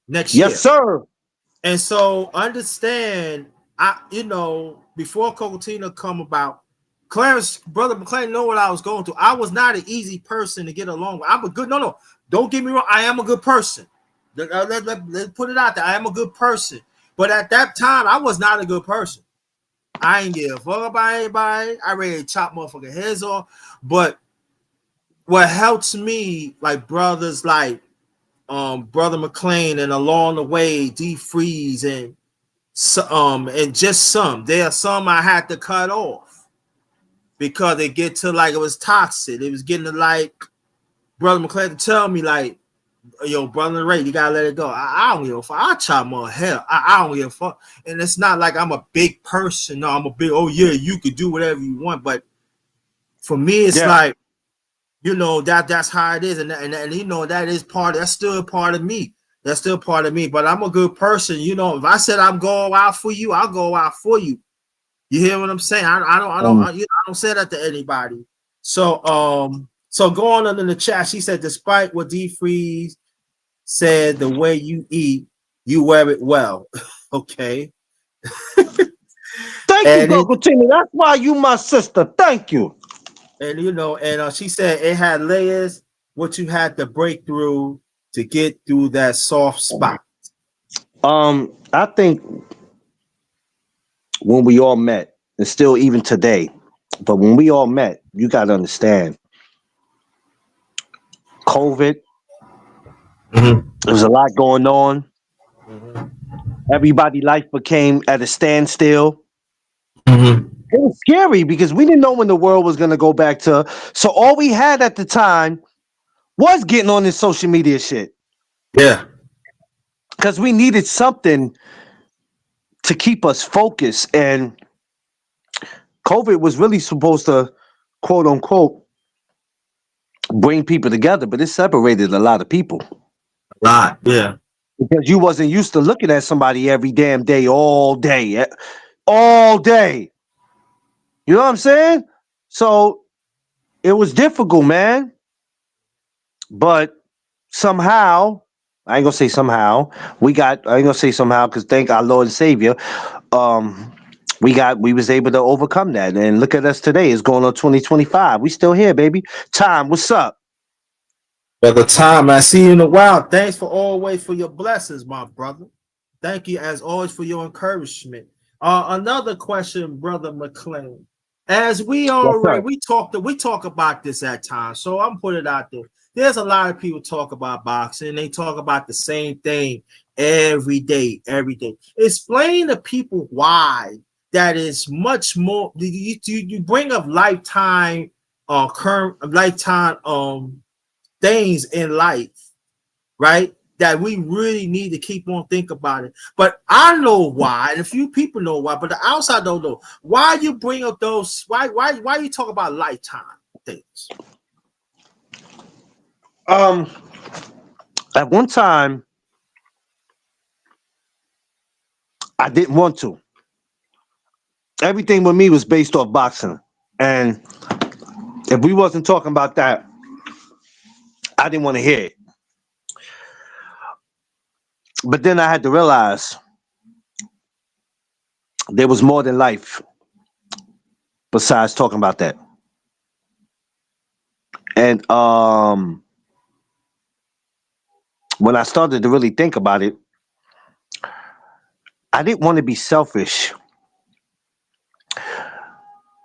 Next Yes, year. sir. And so understand, before Cocatina come about, Clarence, Brother McClain know what I was going through. I was not an easy person to get along with. I'm a good, no, don't get me wrong. I am a good person. Let's put it out there. I am a good person. But at that time, I was not a good person. I ain't give a fuck about anybody. I ready to chop motherfucking heads off. But what helps me, like brothers like Brother McClain, and along the way, D Freeze and just some. There are some I had to cut off because it get to like it was toxic. It was getting to like Brother McClain to tell me like, yo, Brother Ray, you gotta let it go. I don't give a fuck. I chop my hell. I don't give a fuck. And it's not like I'm a big person. No, I'm a big, oh yeah, you could do whatever you want. But for me, it's Yeah. like, that's how it is. And that is that's still part of me. That's still part of me. But I'm a good person. If I said I'm going out for you, I'll go out for you. You hear what I'm saying? Um, I don't say that to anybody. So going on in the chat, she said, despite what D Freeze said, the way you eat, you wear it well. Okay. thank you, And it, Cocotina. That's why you my sister. Thank you. she said it had layers, what you had to break through to get through that soft spot. I think when we all met, and still even today, but when we all met, you gotta understand, COVID, Mm-hmm. there was a lot going on. Everybody' life became at a standstill. Mm-hmm. It was scary because we didn't know when the world was gonna go back to. So all we had at the time was getting on this social media shit Yeah. because we needed something to keep us focused. And COVID was really supposed to, quote unquote, bring people together, but it separated a lot of people A lot. Yeah. because you wasn't used to looking at somebody every damn day, all day. You know what I'm saying? So it was difficult, man. But somehow, I ain't gonna say somehow, I ain't gonna say somehow because thank our Lord and Savior, um, we was able to overcome that. And look at us today. It's going on 2025. We still here, baby. Time, what's up? Brother Tom, I see you in a while. Thanks for always for your blessings, my brother. Thank you as always for your encouragement. Another question, Brother McClain. As Yes, sir. we talk about this at times, so I'm putting it out there. There's a lot of people talk about boxing. They talk about the same thing every day, every day. Explain to people why that is much more. You bring up lifetime, current lifetime things in life right? That we really need to keep on thinking about it. But I know why, and a few people know why, but the outside don't know. Why you bring up those, why you talk about lifetime things? At one time, I didn't want to. Everything with me was based off boxing. And if we wasn't talking about that, I didn't want to hear it. But then I had to realize there was more than life besides talking about that. And when I started to really think about it, I didn't want to be selfish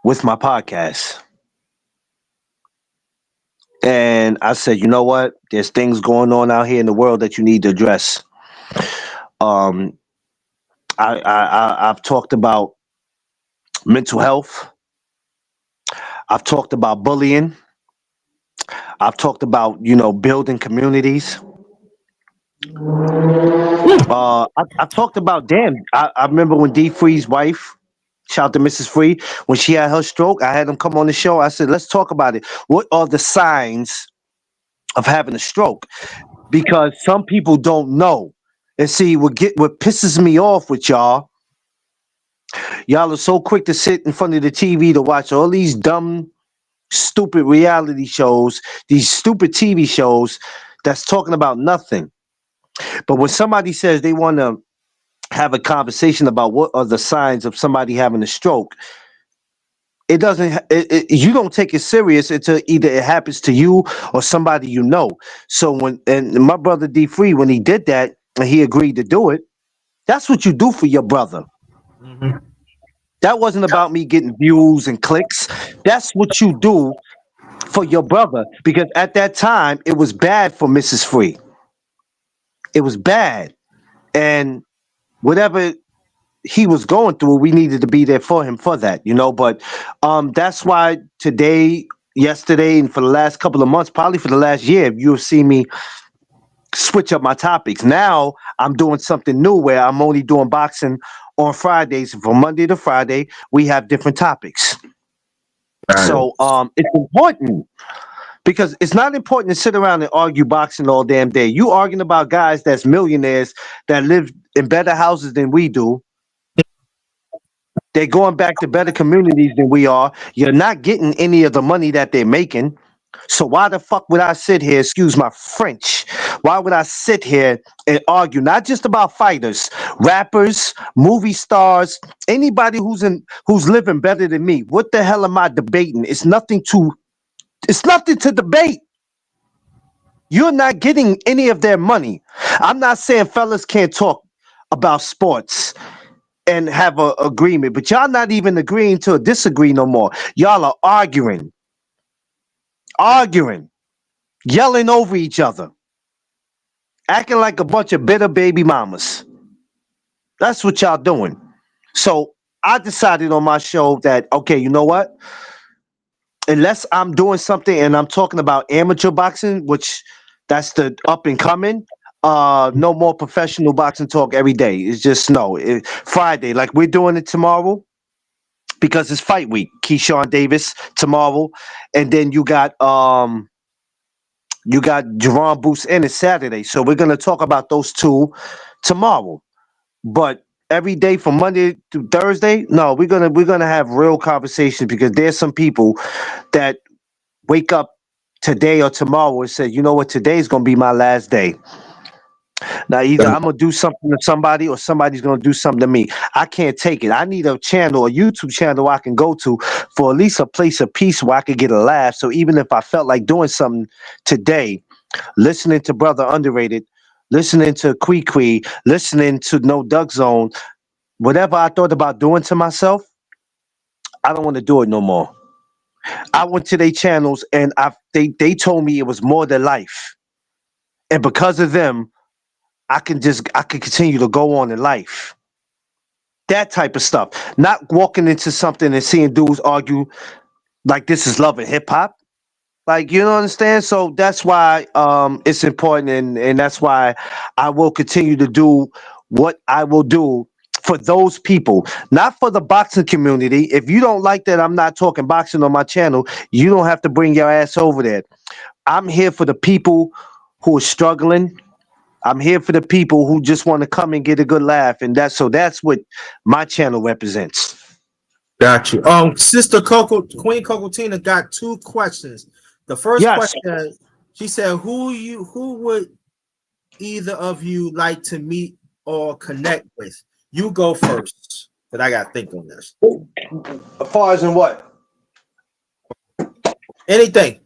with my podcast. And I said, you know what? There's things going on out here in the world that you need to address. Um, I've talked about mental health. I've talked about bullying. I've talked about, building communities. I've talked about, damn, I remember when D Free's wife, shout out to Mrs. Free, when she had her stroke, I had him come on the show. I said, let's talk about it. What are the signs of having a stroke? Because some people don't know. And see, what pisses me off with y'all are so quick to sit in front of the TV to watch all these dumb, stupid reality shows, these stupid TV shows that's talking about nothing. But when somebody says they want to have a conversation about what are the signs of somebody having a stroke, it doesn't. You don't take it serious until either it happens to you or somebody you know. So and my brother D Free, when he did that and he agreed to do it, that's what you do for your brother. Mm-hmm. That wasn't about me getting views and clicks. That's what you do for your brother, because at that time it was bad for Mrs. Free. It was bad, and whatever he was going through, we needed to be there for him for that. But that's why today, yesterday, and for the last couple of months, probably for the last year, you'll see me switch up my topics. Now I'm doing something new where I'm only doing boxing on Fridays. From Monday to Friday, we have different topics. So it's important, because it's not important to sit around and argue boxing all damn day. You arguing about guys that's millionaires that live in better houses than we do. They're going back to better communities than we are. You're not getting any of the money that they're making. So why the fuck would I sit here, excuse my French, why would I sit here and argue not just about fighters, rappers, movie stars, anybody who's living better than me? What the hell am I debating? It's nothing to debate. You're not getting any of their money. I'm not saying fellas can't talk about sports and have a agreement, but y'all not even agreeing to disagree no more. Y'all are arguing, yelling over each other, acting like a bunch of bitter baby mamas. That's what y'all doing. So I decided on my show that, okay, you know what? Unless I'm doing something and I'm talking about amateur boxing, which that's the up and coming, no more professional boxing talk every day. It's just Friday, like we're doing it tomorrow, because it's fight week. Keyshawn Davis tomorrow, and then you got Jerron Boots in it Saturday. So we're gonna talk about those two tomorrow. But every day from Monday to Thursday, no, we're gonna have real conversations, because there's some people that wake up today or tomorrow and say, you know what, today's gonna be my last day. Now, either I'm gonna do something to somebody or somebody's gonna do something to me. I can't take it. I need a channel, a YouTube channel I can go to for at least a place of peace where I could get a laugh. So even if I felt like doing something today, listening to Brother Underrated, listening to Kwee, listening to No Duck Zone, whatever I thought about doing to myself, I don't want to do it no more. I went to their channels and they told me it was more than life. And because of them, I can continue to go on in life. That type of stuff. Not walking into something and seeing dudes argue like this is love and hip hop. Like, you don't understand? So that's why it's important, and that's why I will continue to do what I will do for those people, not for the boxing community. If you don't like that I'm not talking boxing on my channel, you don't have to bring your ass over there. I'm here for the people who are struggling. I'm here for the people who just want to come and get a good laugh, and that's what my channel represents. Got you. Sister Coco, Queen Coco Tina got two questions. The first Yes. question, she said, who would either of you like to meet or connect with? You go first, but I gotta think on this. As far as in what? Anything.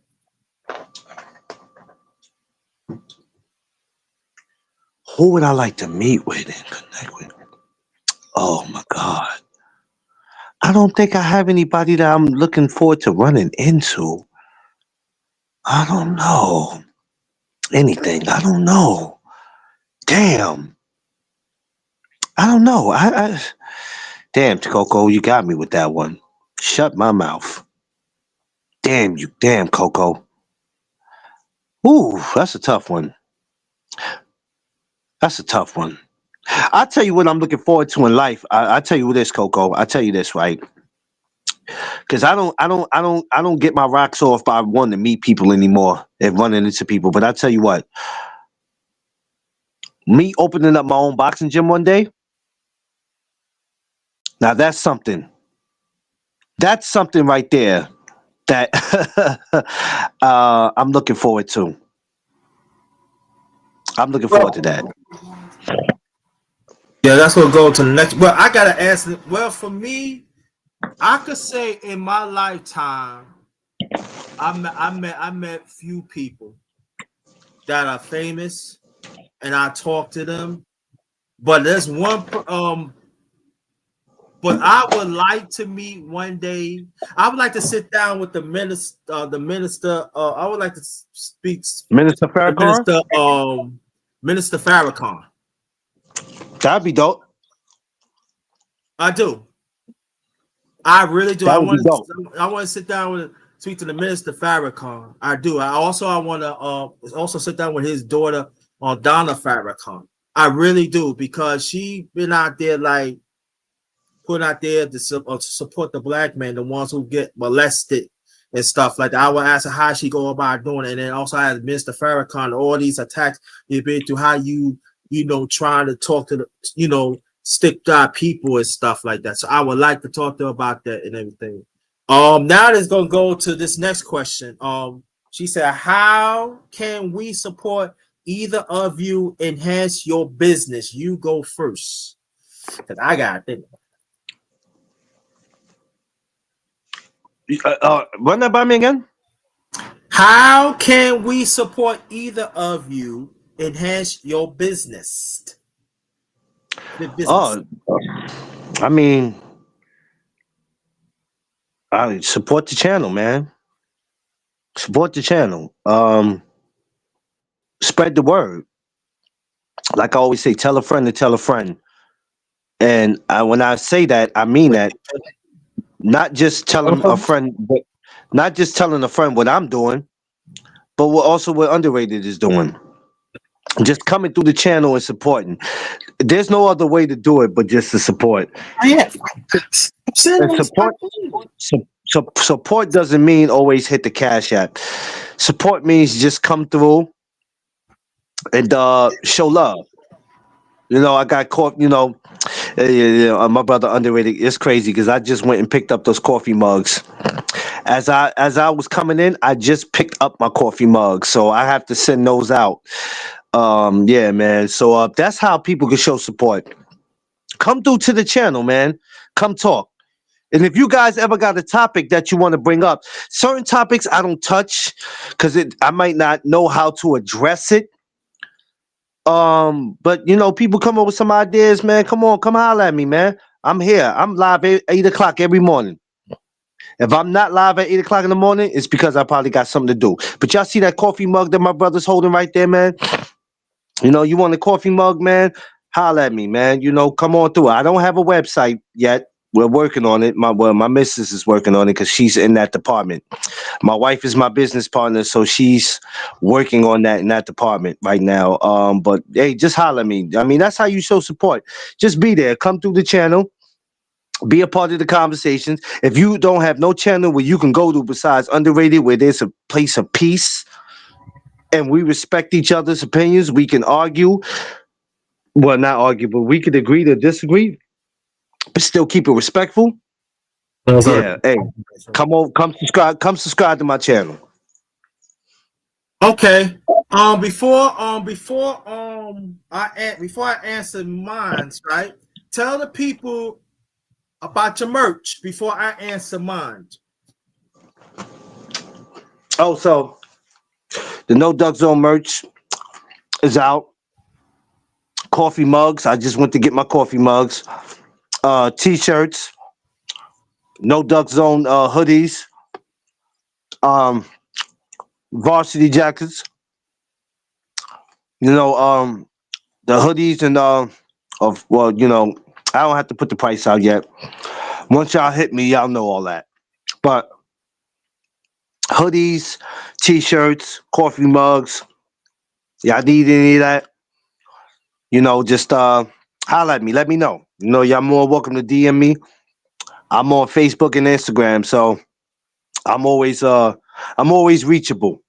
Who would I like to meet with and connect with? Oh my God. I don't think I have anybody that I'm looking forward to running into. I don't know. Anything. I don't know. Damn. I don't know. Damn, Coco, you got me with that one. Shut my mouth. Damn you. Damn, Coco. Ooh, that's a tough one. That's a tough one. I'll tell you what I'm looking forward to in life. I tell you this, Coco. I tell you this, right? Because I don't get my rocks off by wanting to meet people anymore and running into people. But I tell you what, me opening up my own boxing gym one day, now that's something. That's something right there that I'm looking forward to. I'm looking forward to that. Yeah, that's what go to the next. Well, I gotta ask. Well, for me, I could say in my lifetime, I met few people that are famous, and I talk to them. But there's one. But I would like to meet one day. I would like to sit down with the minister. I would like to speak Minister the Farrakhan? minister. Minister Farrakhan. That'd be dope. I do. I really do. That would be dope. I want to sit down with speak to the minister Farrakhan. I do. I want to also sit down with his daughter, Donna Farrakhan. I really do because she been out there like put out there to support the black men, the ones who get molested and stuff like that. I would ask her how she go about doing it, and then also I asked Mr. Farrakhan all these attacks you've been through, how you trying to talk to the stick to people and stuff like that. So I would like to talk to her about that and everything. Now it's gonna go to this next question. She said, how can we support either of you enhance your business? You go first. Cause I gotta think. Run that by me again. How can we support either of you enhance your business? Oh, I mean, I support the channel, man. Support the channel. Spread the word. Like I always say, tell a friend to tell a friend. And when I say that, I mean that. Not just telling a friend, but not just telling a friend what I'm doing, but what Underrated is doing. Just coming through the channel and supporting. There's no other way to do it but just to support. Yeah. And support doesn't mean always hit the cash app. Support means just come through and show love. I got caught. My brother Underrated. It's crazy because I just went and picked up those coffee mugs. As I was coming in, I just picked up my coffee mugs, so I have to send those out. Yeah, man. So that's how people can show support. Come through to the channel, man. Come talk. And if you guys ever got a topic that you want to bring up, certain topics I don't touch because I might not know how to address it. But people come up with some ideas, man. Come on, come holler at me, man. I'm here. I'm live at 8 o'clock every morning. If I'm not live at 8 o'clock in the morning, it's because I probably got something to do. But y'all see that coffee mug that my brother's holding right there, man? You want a coffee mug, man? Holler at me, man. Come on through. I don't have a website yet. we're working on it. My missus is working on it because she's in that department. My wife is my business partner, so she's working on that in that department right now. But hey, just holler at me. I mean, that's how you show support. Just be there. Come through the channel. Be a part of the conversations. If you don't have no channel where you can go to besides Underrated, where there's a place of peace and we respect each other's opinions, we can argue. Well, not argue, but we could agree to disagree, but still keep it respectful. Yeah, hey, come on, come subscribe to my channel. Okay. Before I answer mine, right? Tell the people about your merch before I answer mine. Oh, so the No Duck Zone merch is out. Coffee mugs. I just went to get my coffee mugs. T-shirts. No Duck Zone hoodies. Um, varsity jackets. You know, the hoodies and of well, you know, I don't have to put the price out yet. Once y'all hit me, y'all know all that. But hoodies, t-shirts, coffee mugs. Y'all need any of that? You know, just holler at me. Let me know. You know, y'all more welcome to DM me. I'm on Facebook and Instagram, so I'm always reachable.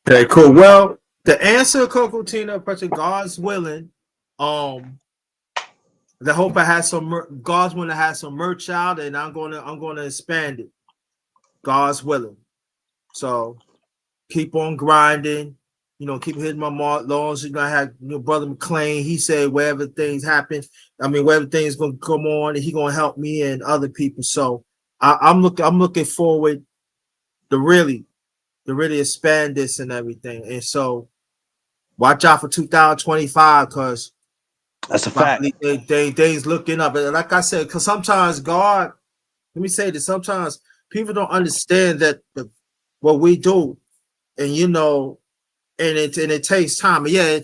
Okay, cool. Well, the answer, Coco Tina, person, God's willing. The hope I has some God's willing to have some merch out, and I'm gonna expand it. God's willing. So keep on grinding. You know, keep hitting my mark. Long as you're gonna have your brother McClain. He said wherever things happen, I mean wherever things gonna come on, he gonna help me and other people. So I'm looking forward to really expand this and everything. And so watch out for 2025 because That's a fact. things looking up. And like I said, because sometimes God, let me say this, sometimes people don't understand that what we do, and you know, and it takes time. And yeah,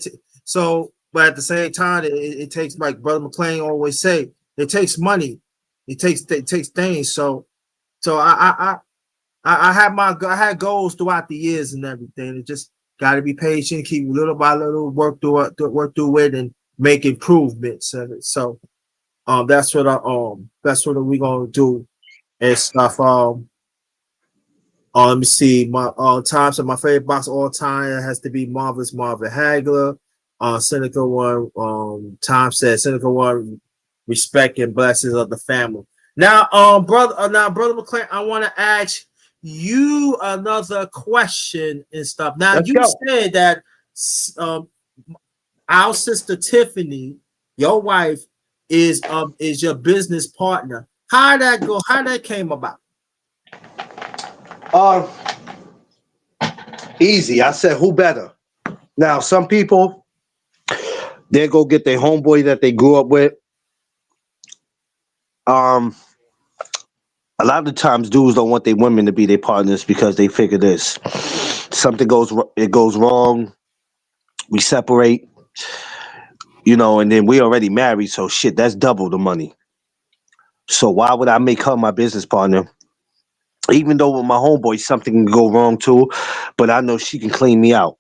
so but at the same time, it takes, like Brother McClain always say, it takes money, it takes things. So I had goals throughout the years and everything. It just got to be patient, keep little by little work through it, and make improvements of it. So that's what we gonna do and stuff. Let me see my times. So my favorite box all time has to be Marvelous Marvin Hagler. Seneca One. Tom said Seneca One. Respect and blessings of the family. Now, brother McClain, I want to ask you another question and stuff. Now, Let's you go. said that um, our sister Tiffany, your wife, is your business partner. How did that go? How that came about? Uh, Easy. I said, who better? Now, some people they go get their homeboy that they grew up with. Um, a lot of the times, dudes don't want their women to be their partners because they figure this: something goes wrong, we separate, you know, and then we already married, so shit, that's double the money. So why would I make her my business partner? Even though with my homeboy something can go wrong too, but I know she can clean me out.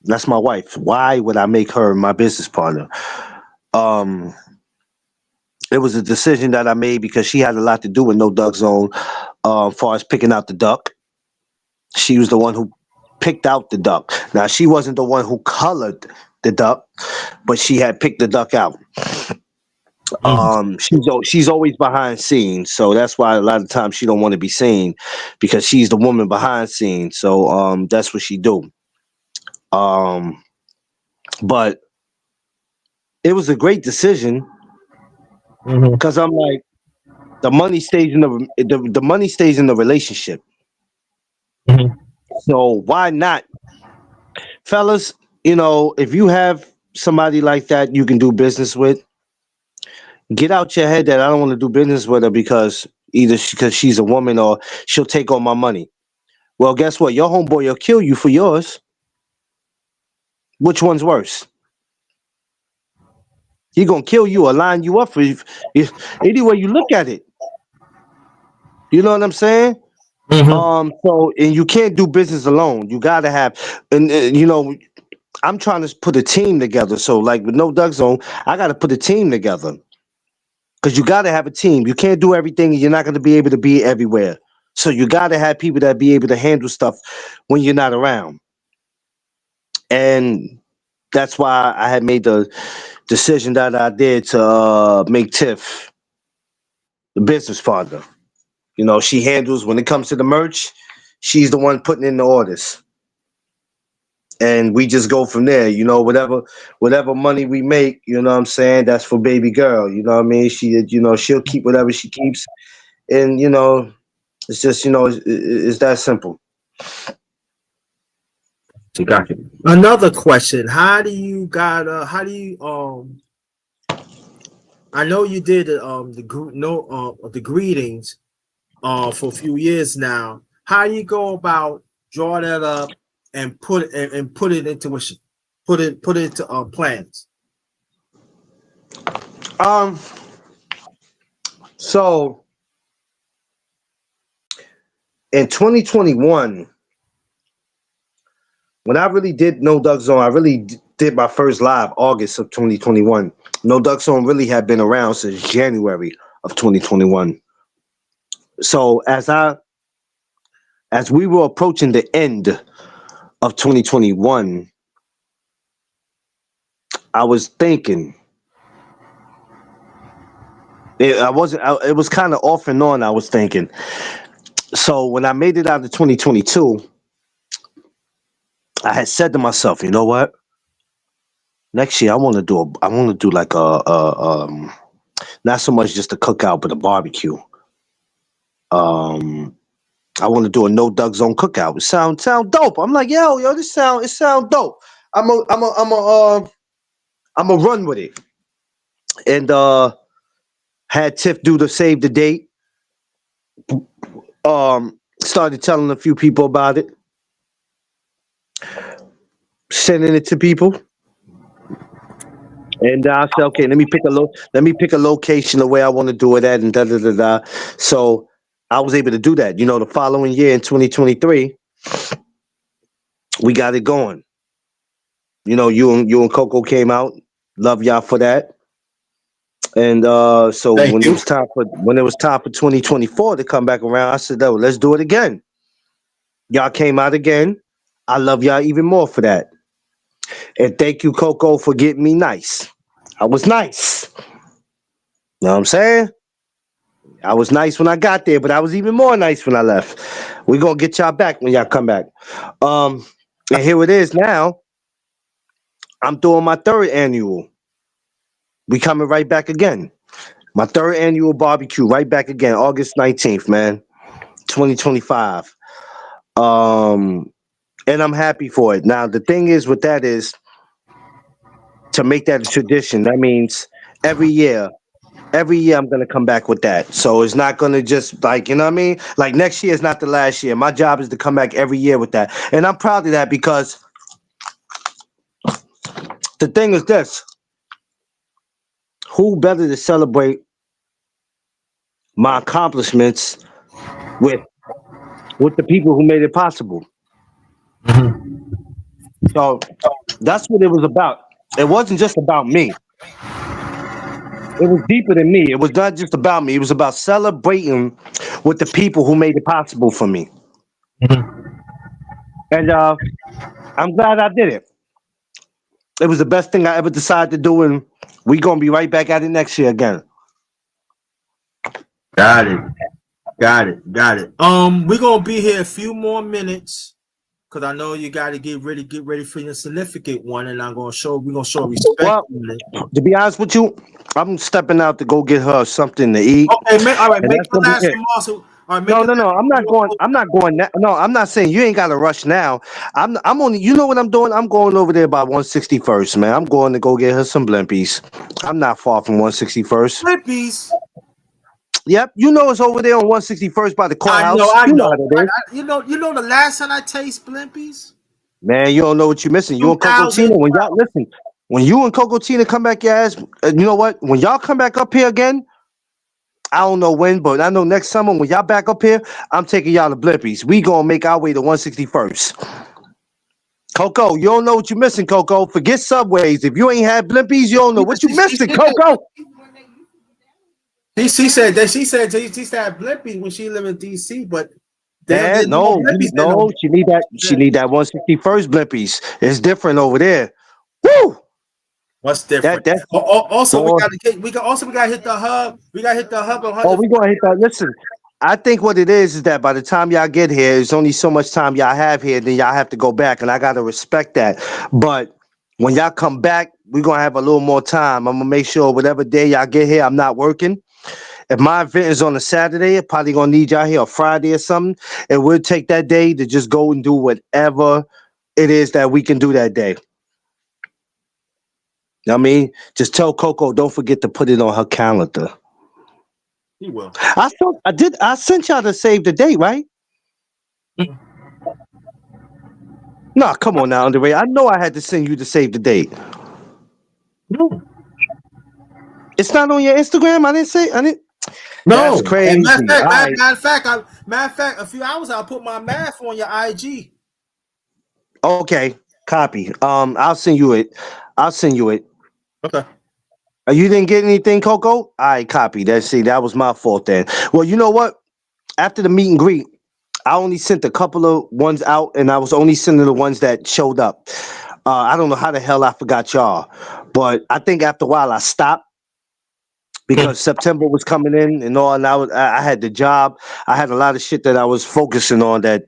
That's my wife. Why would I make her my business partner? Um, it was a decision that I made because she had a lot to do with No Duck Zone. As far as picking out the duck, she was the one who picked out the duck. Now she wasn't the one who colored the duck, but she had picked the duck out. She's always behind scenes, so that's why a lot of times she don't want to be seen because she's the woman behind scenes. So that's what she do. Um, but it was a great decision because I'm like the money stays in the money stays in the relationship. So why not, fellas? You know, if you have somebody like that you can do business with, get out your head that I don't want to do business with her because either because she's a woman or she'll take all my money. Well, guess what? Your homeboy will kill you for yours. Which one's worse? He gonna kill you or line you up for any way you look at it. You know what I'm saying? Mm-hmm. So and you can't do business alone. You gotta have, and you know, I'm trying to put a team together. So like with No Duck Zone, I gotta put a team together because you gotta have a team. You can't do everything, and you're not gonna be able to be everywhere. So you gotta have people that be able to handle stuff when you're not around, and that's why I had made the decision that I did to make Tiff the business partner. You know, she handles when it comes to the merch. She's the one putting in the orders, and we just go from there. You know, whatever money we make, you know what I'm saying, that's for baby girl. You know what I mean? She'll keep whatever she keeps, and it's just it's that simple. Got you. Another question: How do you I know you did the greetings for a few years now. How do you go about draw that up and put it into put it into plans? Um, so in 2021, when I really did No Duck Zone, I really did my first live August of 2021. No Duck Zone really had been around since January of 2021. So as we were approaching the end of 2021, I was thinking it was kind of off and on. I was thinking. So when I made it out of 2022, I had said to myself, you know what? Next year I want to do like not so much just a cookout, but a barbecue. Um, I want to do a No Duck Zone cookout. It sound dope. I'm like, yo, it sound dope. I'm a run with it. And had Tiff do the save the date. Started telling a few people about it, sending it to people. And I said, okay, let me pick a location the way I want to do it at, and da da da da. So I was able to do that. You know, the following year in 2023, we got it going. You know, you and Coco came out. Love y'all for that. And so Thank you. when it was time for 2024 to come back around, I said, "Oh, let's do it again." Y'all came out again. I love y'all even more for that. And thank you, Coco, for getting me nice. I was nice. You know what I'm saying? I was nice when I got there, but I was even more nice when I left. We're gonna get y'all back when y'all come back. And here it is now. I'm doing my third annual. We coming right back again. My third annual barbecue, right back again, August 19th, man, 2025. Um, and I'm happy for it. Now, the thing is with that is to make that a tradition. That means every year, every year I'm gonna come back with that. So it's not gonna just like, you know what I mean? Like next year is not the last year. My job is to come back every year with that. And I'm proud of that because the thing is this, who better to celebrate my accomplishments with the people who made it possible? So that's what it was about. It wasn't just about me. It was deeper than me. It was not just about me. It was about celebrating with the people who made it possible for me. And I'm glad I did it. It was the best thing I ever decided to do, and we gonna be right back at it next year again. Got it. Got it. We're gonna be here a few more minutes because I know you got to get ready for your significant one, and we're gonna show respect. Well, to be honest with you, I'm stepping out to go get her something to eat. Okay, all right, And make that's your gonna be last it. remarks. All right, make No, your no, no. last I'm not going. I'm not going. No, I'm not saying you ain't got to rush now. I'm only. You know what I'm doing? I'm going over there by 161st, man. I'm going to go get her some blimpies. I'm not far from 161st. Flippies. Yep, you know it's over there on 161st by the I know, courthouse. I You know know. how it is. You know the last time I taste Blimpies? Man, you don't know what you're missing. You and Coco Chino, 2012. when y'all listen, When you and Coco Tina come back your ass, you know what? When y'all come back up here again, I don't know when, but I know next summer when y'all back up here, I'm taking y'all to Blippies. We gonna make our way to 161st. Coco, you don't know what you're missing, Coco. Forget Subways. If you ain't had Blimpies, you don't know what you missing, Coco. She said Blimpy when she lived in DC, but they don't get no more Blimpies there no No, more. she need that. She Yeah. need that 161st Blimpies. It's different over there. Woo! What's That different? that Also, boy. we got to hit the hub. We got to hit the hub on Oh, 100. we gonna hit that. Listen, I think what it is that by the time y'all get here, there's only so much time y'all have here. Then y'all have to go back, and I gotta respect that. But when y'all come back, we're gonna have a little more time. I'm gonna make sure whatever day y'all get here, I'm not working. If my event is on a Saturday, I'm probably gonna need y'all here a Friday or something, and we'll take that day to just go and do whatever it is that we can do that day. I mean, just tell Coco, don't forget to put it on her calendar. He will. I sent y'all to save the date, right? No, come on now, Andre. I know I had to send you to save the date. No. It's not on your Instagram. I didn't say. I didn't. That's No. And crazy. All right. matter of fact, a few hours I put my math on your IG. Okay. Copy. I'll send you it. I'll send you it. Okay. You didn't get anything, Coco? All right, copy. That was my fault then. Well, you know what? After the meet and greet, I only sent a couple of ones out, and I was only sending the ones that showed up. I don't know how the hell I forgot y'all, but I think after a while I stopped because September was coming in and all, and I had the job. I had a lot of shit that I was focusing on that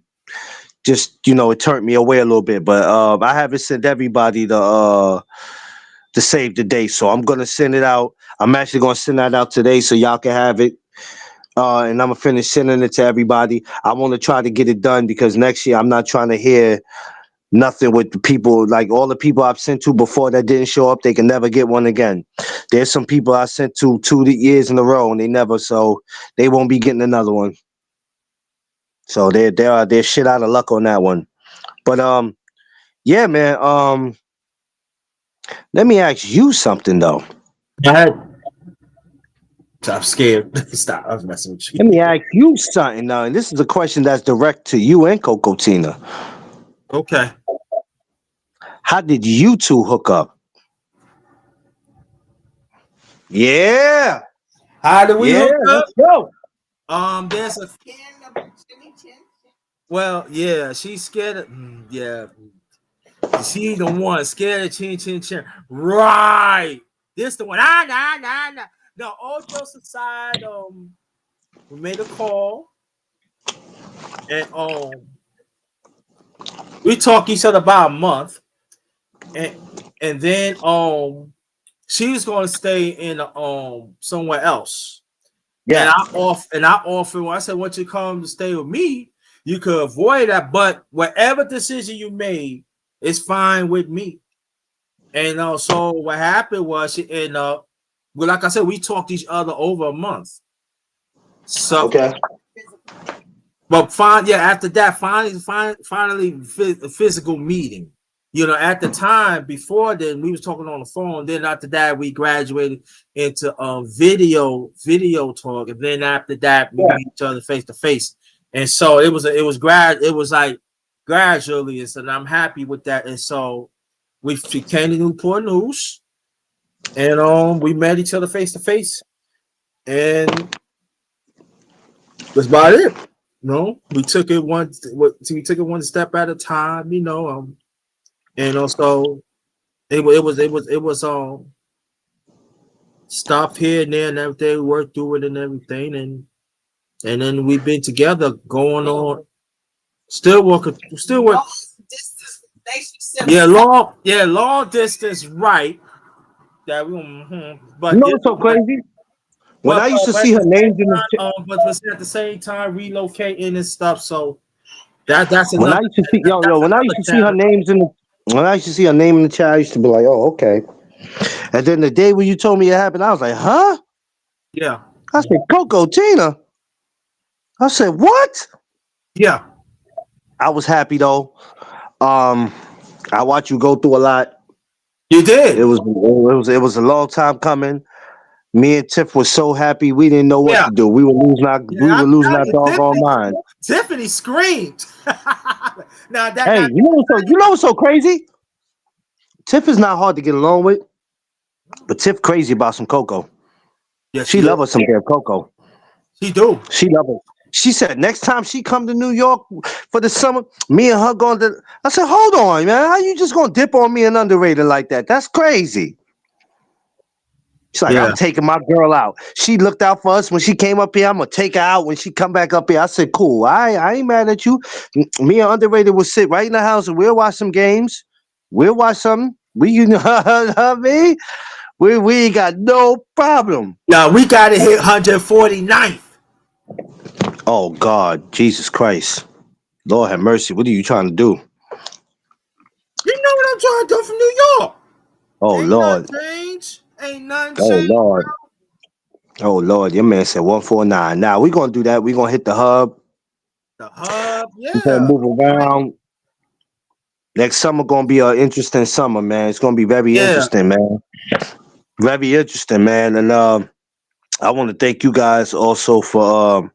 just it turned me away a little bit. But I haven't sent everybody to save the day, so I'm gonna send it out. I'm actually gonna send that out today so y'all can have it. And I'm gonna finish sending it to everybody. I want to try to get it done because next year I'm not trying to hear nothing with the people, like all the people I've sent to before that didn't show up. They can never get one again. There's some people I sent to 2 years in a row and they never, so they won't be getting another one. So they're shit out of luck on that one. But yeah, man. Let me ask you something though. Go ahead. I'm scared. Stop. I was messing with Let me you. ask you something now, and this is a question that's direct to you and Coco Tina. Okay. How did you two hook up? Yeah, How do we yeah, hook up? let's go. There's a well, yeah, she's scared of yeah. She the one scared of chin chin chin. Right. This the one. Nah. No, all jokes aside, we made a call and we talked each other about a month. And then she was gonna stay in somewhere else. And Yeah. I offered when I said, once you come to stay with me, you could avoid that. But whatever decision you made is fine with me. And so what happened was she ended up, well, like I said, we talked each other over a month. So, Okay. but after that, finally, a physical meeting. At the time before then, we was talking on the phone. Then after that, we graduated into video talk, and then after that, we Yeah. meet each other face to face. And so it was like gradually, and so I'm happy with that. And so we came to Newport News, and we met each other face to face, and that's about it. We took it one step at a time. And also it was stop here and there and everything. We worked through it and everything, and then we've been together going on, still working, still work. Long distance, right? That we, You know what's so crazy? When I used to but see her names in the but at the same time relocating and stuff. So that's when I another used to see that's when I used another to see her challenge. names in the when I used to see her name in the chat, I used to be like, oh, okay. And then the day when you told me it happened, I was like, huh? Yeah, I said, Coco Tina. I said, what? yeah. I was happy though. Um, I watched you go through a lot. You did. It was a long time coming. Me and Tiff was so happy we didn't know what Yeah. to do. We Yeah, were I'm losing telling our you, doggone mind. Tiffany screamed. now that Hey, now you know what's so crazy? Tiff is not hard to get along with, but Tiff crazy about some cocoa. yes, She she love is. us some damn cocoa. She do. She love it. She said next time she come to New York for the summer, me and her going to. I said, hold on, man. How you just gonna dip on me and underrated like that? That's crazy. She's like, I'm Yeah. taking my girl out. She looked out for us when she came up here. I'm gonna take her out when she come back up here. I said, cool. I ain't mad at you. Me and underrated will sit right in the house and we'll watch some games. We'll watch something. We, you know what I mean? We ain't got no problem. Now we got to hit 149th. Oh God, Jesus Christ, Lord have mercy. What are you trying to do? You know what I'm trying to do from New York. Oh Ain't nothing Lord. changed. Ain't nothing Oh changed. Lord. Oh Lord. Your man said 149. Now we're gonna do that. We're gonna hit the hub. The hub, We're gonna yeah. move around. Next summer gonna be an interesting summer, man. It's gonna be very Yeah. interesting, man. Very interesting, man. And I want to thank you guys also for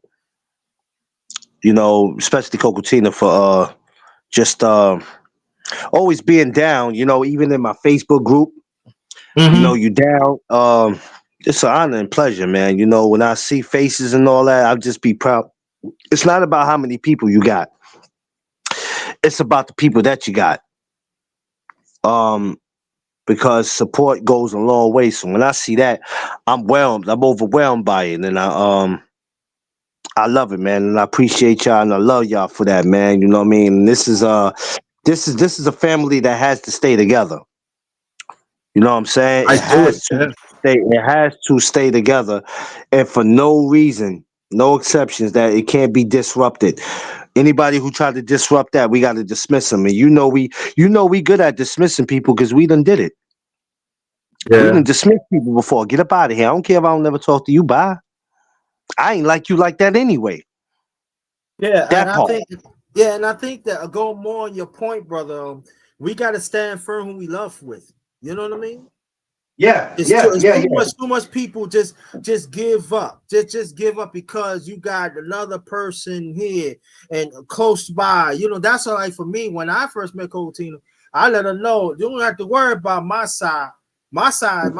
especially Cocatina for just always being down, even in my Facebook group, Mm-hmm. you down. It's an honor and pleasure, man. When I see faces and all that, I'll just be proud. It's not about how many people you got. It's about the people that you got. Um, because support goes a long way. So when I see that, I'm overwhelmed by it, and I love it, man, and I appreciate y'all, and I love y'all for that, man. You know what I mean? And this is a family that has to stay together. You know what I'm saying? I do it. Yeah. It has to stay together, and for no reason, no exceptions, that it can't be disrupted. Anybody who tried to disrupt that, we got to dismiss them. And we good at dismissing people because we done did it. We Yeah. done dismissed people before. Get up out of here. I don't care if I don't never talk to you. Bye. I ain't like you like that anyway. Yeah, and That I part. think yeah, and I think that go more on your point, brother. We got to stand firm who we love with. You know what I mean? Yeah, It's too yeah, it's yeah, too yeah. much too much people just give up. Just give up because you got another person here and close by. That's all like for me. When I first met Cotina, I let her know you don't have to worry about my side. My side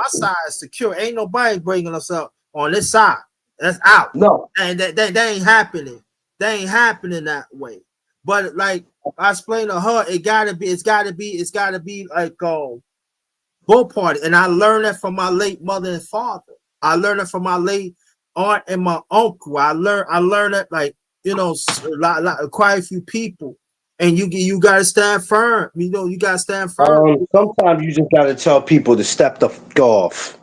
is secure. Ain't nobody bringing us up on this side. That's out. No. And that ain't happening. They ain't happening that way. But like I explained to her, it's gotta be like both parties. And I learned that from my late mother and father. I learned it from my late aunt and my uncle. I learned that like quite a few people. And you gotta stand firm. You gotta stand firm. Sometimes you just gotta tell people to step the fuck off.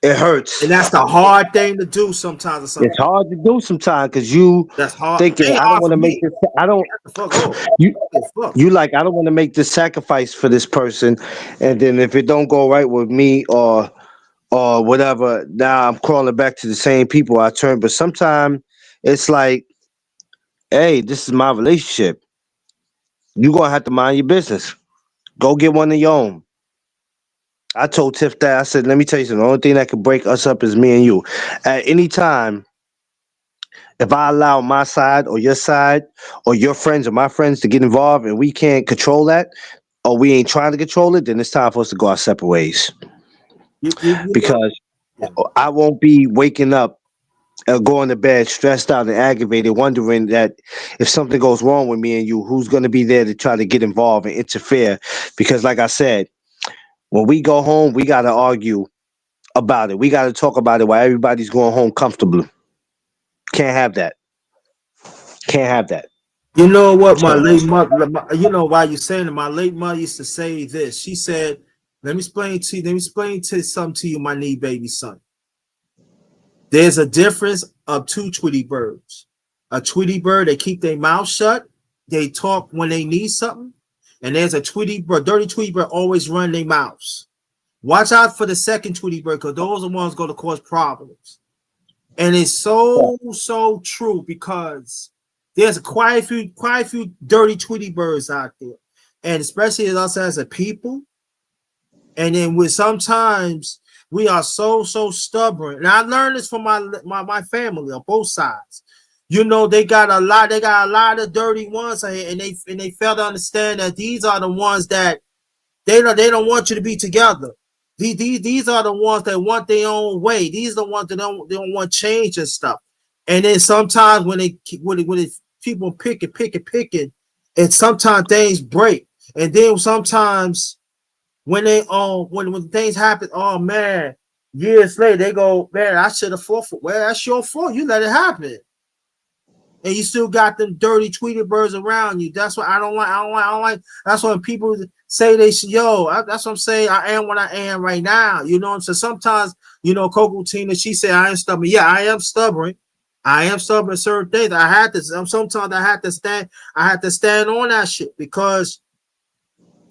It And hurts. that's the hard thing to do sometimes or It's something. hard to do sometimes because you That's hard. thinking Ain't I don't hard want for to make me. this. I don't. That's the fuck off. You Fuck. you like I don't want to make this sacrifice for this person, and then if it don't go right with me or whatever, now I'm crawling back to the same people I turned. But sometimes it's like, hey, this is my relationship. You gonna have to mind your business. Go get one of your own. I told Tiff that I said, let me tell you something. The only thing that can break us up is me and you. At any time, if I allow my side or your friends or my friends to get involved and we can't control that or we ain't trying to control it, then it's time for us to go our separate ways. You know. Because Yeah. I won't be waking up going to bed stressed out and aggravated, wondering that if something goes wrong with me and you, who's going to be there to try to get involved and interfere? Because, like I said, when we go home, we got to argue about it. We got to talk about it while everybody's going home comfortably. Can't have that. Can't have that. You know what my So, late mother, you know why you saying it? My late mother used to say this. She said, let me explain to something to you, my knee baby son. There's a difference of two Tweety birds. A Tweety bird, they keep their mouth shut, they talk when they need something, and there's a Tweety bird, dirty Tweety bird always run their mouths. Watch out for the second Tweety bird because those are the ones going to cause problems. And it's so true because there's quite a few dirty Tweety birds out there, and especially us as a people, And then with sometimes we are so stubborn. And I learned this from my family on both sides. You know, they got a lot of dirty ones, and they fail to understand that these are the ones that they don't want you to be together. These are the ones that want their own way. These are the ones that don't want change and stuff. And then sometimes when people picking, and sometimes things break. And then sometimes when they when things happen, oh man, years later they go, man, I should have fought for. Well, that's your fault. You let it happen. And you still got them dirty Tweety birds around you. That's what I don't like. I don't like. That's when people say they should. That's what I'm saying. I am what I am right now. You know what I'm saying? Sometimes, you know, Coco Tina, she said I am stubborn. Yeah, I am stubborn. I am stubborn in certain things. I had to. Sometimes I had to stand. I had to stand on that shit because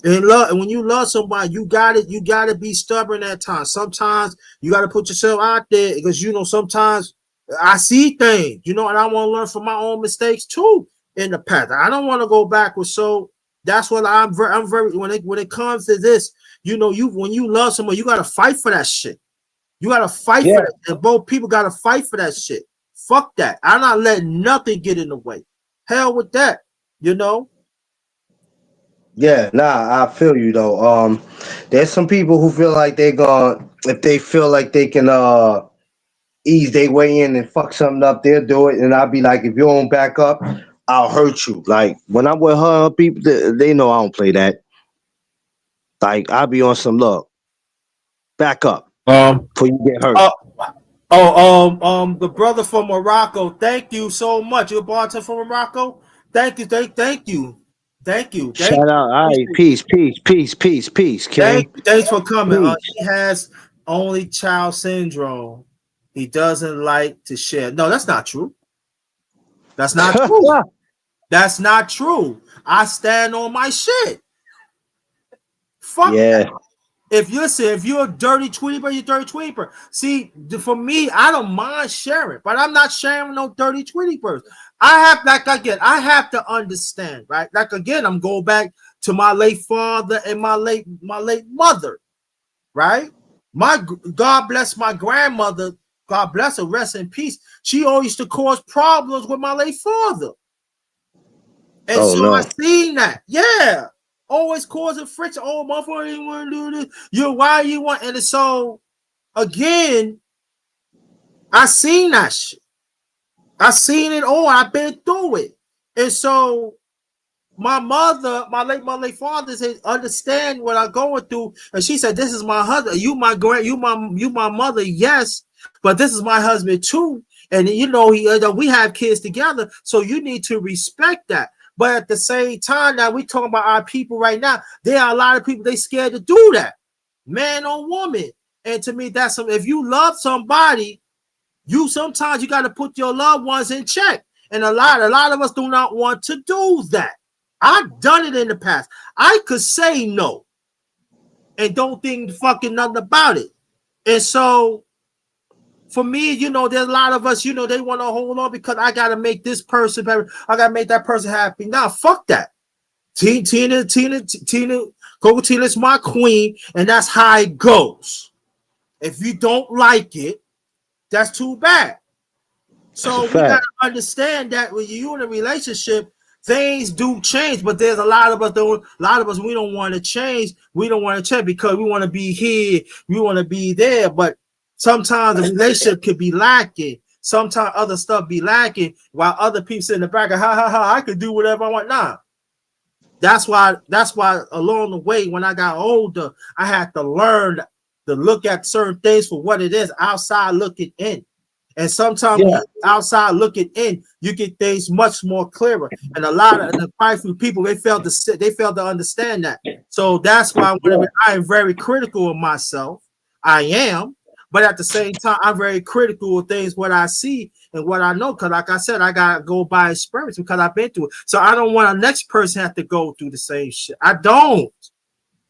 in love, when you love somebody, you gotta be stubborn at times. Sometimes you gotta put yourself out there because you know sometimes I see things, you know, and I want to learn from my own mistakes too in the past. I don't want to go backwards. So that's what I'm very when it comes to this, you know, when you love someone, you gotta fight for that shit. You gotta fight for that. And both people gotta fight for that shit. Fuck that. I'm not letting nothing get in the way. Hell with that, you know. Yeah, nah, I feel you though. There's some people who feel like they gonna if they feel like they can ease their way in and fuck something up, they'll do it. And I'll be like, if you don't back up, I'll hurt you. Like when I'm with her, people they know I don't play that. Like I'll be on some look, back up Um, before you get hurt. uh, the brother from Morocco. Thank you so much. You're a bartender from Morocco. Thank you, thank you, thank Shout you. out. All right, Appreciate you. peace, peace, peace, peace, peace, King. Thanks for coming. Peace. He has only child syndrome. He doesn't like to share. No, that's not true. That's not true. That's not true. I stand on my shit. Fuck that. Yeah. If you're a dirty tweeter, you're a dirty tweeter. See, for me, I don't mind sharing, but I'm not sharing no dirty tweeters. I have to understand, right? Like again, I'm going back to my late father and my late mother, right? My God bless my grandmother. God bless her, rest in peace. She always used to cause problems with my late father. And Oh so I no. seen that. Yeah. Always causing friction. Oh, motherfucker, you want to do this? Why you want? And so again, I seen that shit. I seen it all. I've been through it. And so my mother, my late father said, understand what I'm going through. And she said, this is my husband. You my mother, yes, but this is my husband too. And you know, we have kids together, so you need to respect that. But at the same time, now we talking about our people right now. There are a lot of people they scared to do that, man or woman. And to me, that's if you love somebody, you sometimes you got to put your loved ones in check. And a lot of us do not want to do that. I've done it in the past. I could say no and don't think fucking nothing about it. And so for me, you know, there's a lot of us, you know, they want to hold on because I got to make this person better. I got to make that person happy. Nah, fuck that. Tina, Coco Tina's my queen, and that's how it goes. If you don't like it, that's too bad. That's a So we got fact. to understand that when you're in a relationship, things do change, but there's a lot of us we don't want to change. We don't want to change because we want to be here, we want to be there. But sometimes the relationship could be lacking. Sometimes other stuff be lacking while other people sit in the back of I could do whatever I want. Nah. That's why along the way, when I got older, I had to learn to look at certain things for what it is, outside looking in. And sometimes when Yeah. you're outside looking in, you get things much more clearer. And a lot of the quite few people they failed to understand that. So that's why I am very critical of myself. I am, but at the same time, I'm very critical of things what I see and what I know. Because like I said, I gotta go by experience because I've been through it. So I don't want a next person have to go through the same shit. I don't.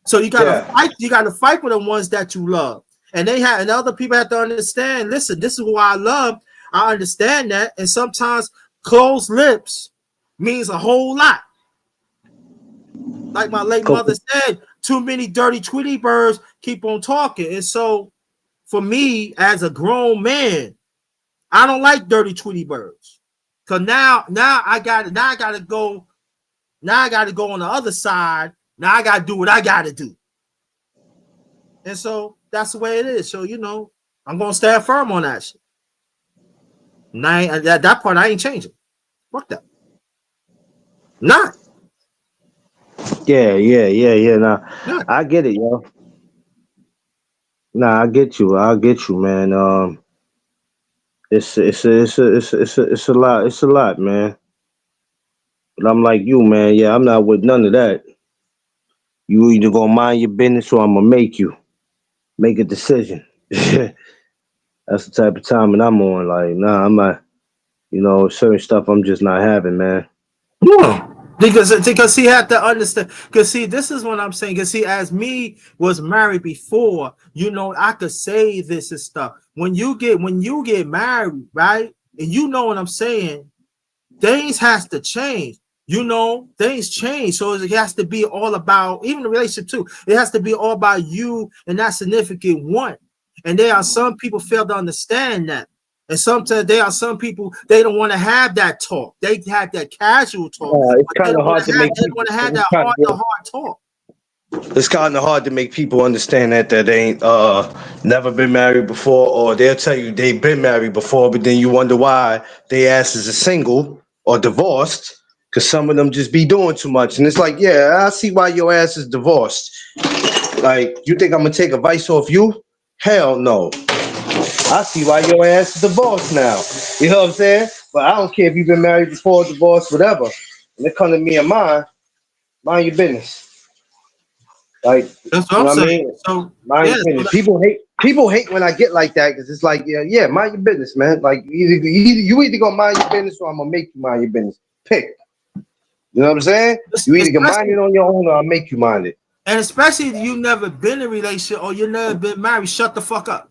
So you gotta fight. You gotta fight for the ones that you love. And other people have to understand, listen, this is who I love. I understand that. And sometimes closed lips means a whole lot. Like my late Coco, mother said, too many dirty Tweety birds keep on talking. And so for me as a grown man, I don't like dirty Tweety birds. Cause now I gotta go on the other side. Now I gotta do what I gotta do. And so that's the way it is. So I'm gonna stand firm on that shit. That part I ain't changing. Fuck that. Not. Yeah. Nah, I get it, yo. Nah, I get you. Man. It's a lot. It's a lot, man. But I'm like you, man. Yeah, I'm not with none of that. You either gonna mind your business or I'm gonna make a decision. That's the type of time that I'm on. Like, nah, I'm not. Certain stuff I'm just not having, man. No. Because he had to understand. Because see, this is what I'm saying. Because see, as me was married before, I could say this and stuff. When you get married, right? And you know what I'm saying, things has to change. Things change. So it has to be all about, even the relationship too. It has to be all about you and that significant one. And there are some people fail to understand that. And sometimes there are some people, they don't want to have that talk. They have that casual talk, It's but they kind don't of want hard to to have, make they don't people. want to have that heart-to-heart talk. It's kind of hard to make people understand that they ain't never been married before, or they'll tell you they've been married before, but then you wonder why they asses are single or divorced, because some of them just be doing too much. And it's like, yeah, I see why your ass is divorced. Like, you think I'm gonna take advice off you? Hell no. I see why your ass is divorced now. You know what I'm saying? But I don't care if you've been married before, divorced, whatever. When it comes to me and mine, mind your business. Like, That's what you I'm know what I saying. mean? So Mind yeah, your business. People hate when I get like that because it's like, yeah, mind your business, man. Like, you either gonna mind your business or I'm gonna make you mind your business. Pick. You know what I'm saying? You either can mind it on your own or I'll make you mind it. and especially if you never been in a relationship or you never been married, shut the fuck up.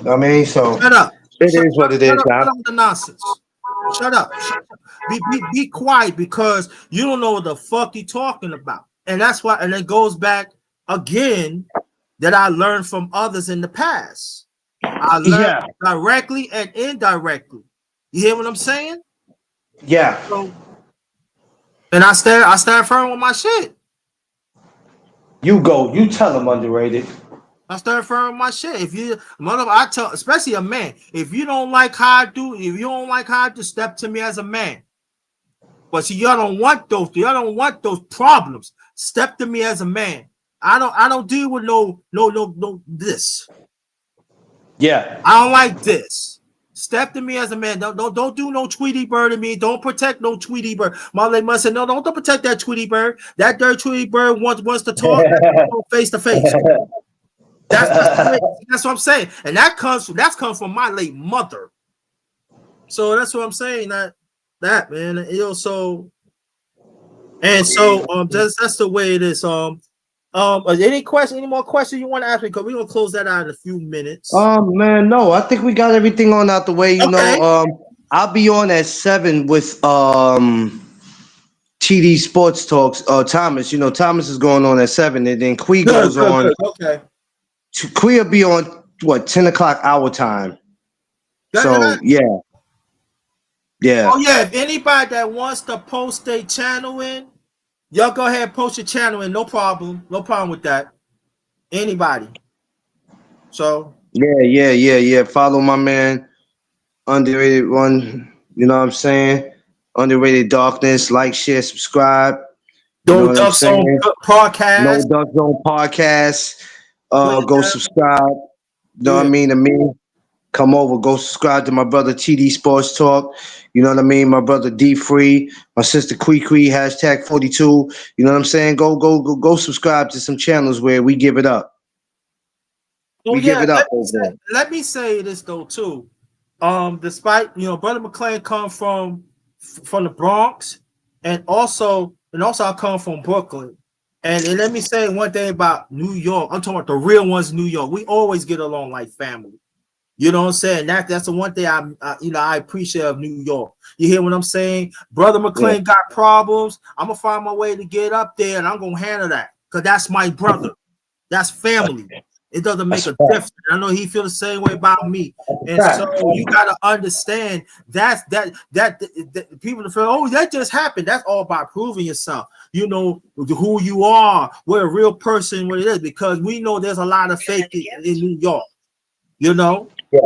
I mean, so Shut up. it is what it is, Shut now. up with the nonsense. Shut up. Be quiet because you don't know what the fuck you talking about. And that's why, and it goes back again that I learned from others in the past. I learned Yeah, directly and indirectly. You hear what I'm saying? yeah. So, and I stand firm with my shit. You go. You tell them underrated. I stand firm with my shit. If you, I tell, especially a man, if you don't like how I do, step to me as a man. But see, y'all don't want those problems. Step to me as a man. I don't deal with no this. Yeah. I don't like this. Step to me as a man. Don't do no Tweety bird to me. Don't protect no Tweety bird. Marley must say, no, don't protect that Tweety bird. That dirty Tweety bird wants to talk face to face. That's what I'm saying. And that's comes from my late mother. So that's what I'm saying. That man, so that's the way it is. Any more questions you want to ask me? Because we're gonna close that out in a few minutes. Man, no, I think we got everything on out the way. Okay. I'll be on at 7 with TD Sports Talks. Thomas, Thomas is going on at 7, and then Quee goes on. Good. Okay. Quee will be on what 10 o'clock our time. So yeah. Oh yeah. If anybody that wants to post their channel in, y'all go ahead and post your channel in. No problem. No problem with that. Anybody. So Yeah. Follow my man, Underrated One. You know what I'm saying? Underrated Darkness. Like, share, subscribe. You know don't what I'm dump on saying? No podcast. Duck Zone Podcast. Go subscribe. You know what I Yeah. mean? To me, come over, go subscribe to my brother TD Sports Talk. You know what I mean? My brother D Free, my sister Quee hashtag 42. You know what I'm saying? Go subscribe to some channels where we give it up. Oh We give yeah. it up over there. Let me say this though too. Despite brother McClain come from the Bronx, and also I come from Brooklyn. And let me say one thing about New York. I'm talking about the real ones in New York. We always get along like family. You know what I'm saying? That's the one thing I appreciate of New York. You hear what I'm saying? Brother Yeah. McClain got problems. I'm gonna find my way to get up there, and I'm gonna handle that. because that's my brother. That's family. It doesn't make a difference. I know he feels the same way about me. And so you gotta understand that people feel, oh, that just happened. That's all about proving yourself. You know who you are, what a real person, what it is, because we know there's a lot of fake in New York. You know? Yeah.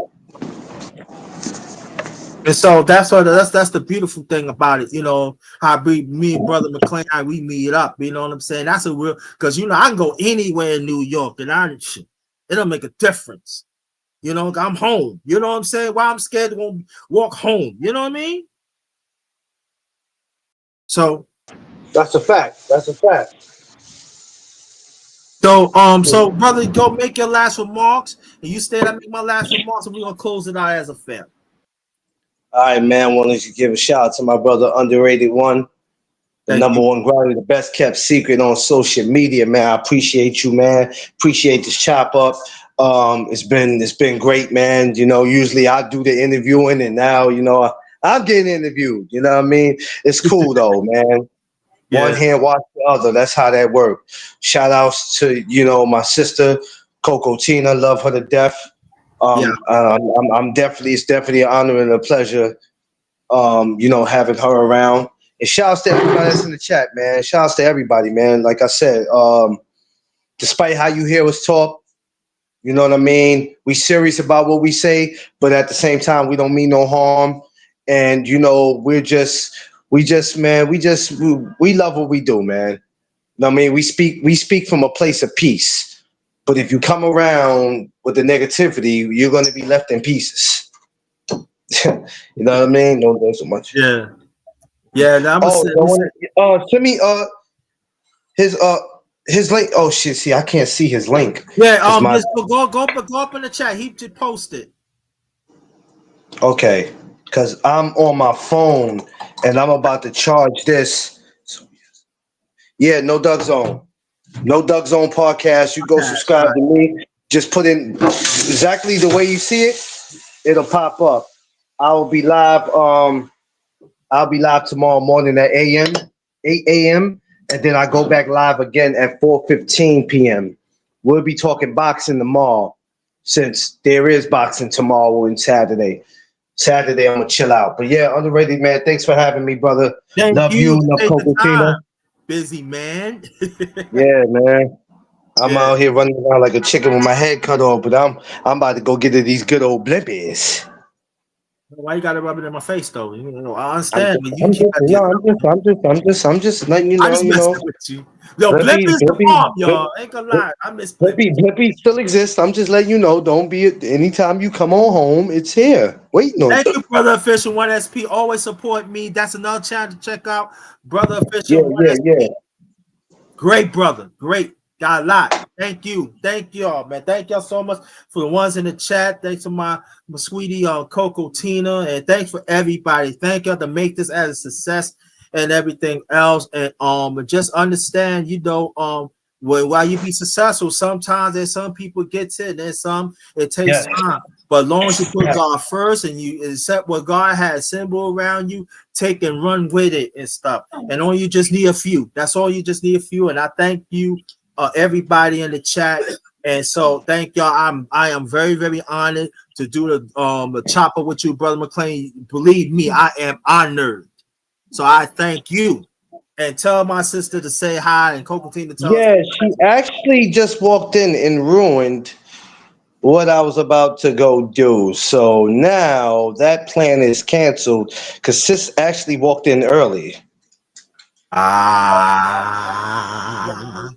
And so that's the beautiful thing about it, you know, how me and Brother McClain, how we meet up, you know what I'm saying? That's a real, because, you know, I can go anywhere in New York and it'll make a difference. You know, I'm home. You know what I'm saying? Why I'm scared to go walk home. You know what I mean? So That's a fact. That's a fact. So brother, go make your last remarks, and you stay. I make my last remarks, and we're gonna close it out as a family. All right, man. Wanted to give a shout out to my brother, Underrated One, the Thank number you. one grinder, the best kept secret on social media, man. I appreciate you, man. Appreciate this chop up. It's been great, man. You know, usually I do the interviewing, and now, you know, I'm getting interviewed. You know what I mean? It's cool though, man. One Yeah. hand wash the other. That's how that works. Shout outs to, you know, my sister, Coco Tina. Love her to death. Yeah. I'm definitely, it's definitely an honor and a pleasure, you know, having her around. And shouts to everybody that's in the chat, man. Shouts to everybody, man. Like I said, despite how you hear us talk, you know what I mean? We serious about what we say, but at the same time, we don't mean no harm. And you know, man, we love what we do, man. You know what I mean? We speak from a place of peace. But if you come around with the negativity, you're gonna be left in pieces. You know what I mean? Don't do so much. Yeah. Yeah. Now I'm gonna Oh, say, send me his his link. Oh shit, see, I can't see his link yeah. because my Just go up in the chat. He just posted. okay, because I'm on my phone and I'm about to charge this. Yeah, no Duck Zone. No Duck Zone podcast. You go Okay. All subscribe right. to me. Just put in exactly the way you see it. It'll pop up. I will be live. I'll be live tomorrow morning at 8 a.m. And then I go back live again at 4:15 p.m. We'll be talking boxing tomorrow, since there is boxing tomorrow and Saturday. Saturday, I'm gonna chill out. But yeah, Underrated, man. Thanks for having me, brother. Thank Love you you. to Love take the Cocatina. time. Busy man. Yeah, man. I'm Yeah. out here running around like a chicken with my head cut off, but I'm about to go get to these good old blimpies. Why you gotta rub it in my face though? You know, I I'm understand, just, but you I'm keep just, at no, your. I'm just letting you I know, just you messing know, with you. Yo, Blip Blippy, is the bomb, y'all. Ain't gonna lie. I miss Blip. Blippy still exists. I'm just letting you know. Don't be anytime you come on home, it's here. Waiting on Thank you. you, Brother Official 1SP. Always support me. That's another channel to check out. Brother Yeah, Official yeah, yeah. 1SP. Great brother. Great. Got a lot. Thank you. Thank y'all, man. Thank y'all so much for the ones in the chat. Thanks to my sweetie Coco Tina. And thanks for everybody. Thank y'all to make this as a success and everything else. And just understand, you know, while you be successful, sometimes there's some people get it, and then some it takes Yes, time. But as long as you put yes. God first and you accept what God has symbol around you, take and run with it and stuff. And all you just need a few. That's all you just need a few. And I thank you, everybody in the chat. And so thank y'all. I am very, very honored to do the chopper with you, Brother McClain. Believe me, I am honored. So I thank you. And tell my sister to say hi and Coco Tina to tell us. Yeah, she actually just walked in and ruined what I was about to go do. So now that plan is canceled because Sis actually walked in early. Ah.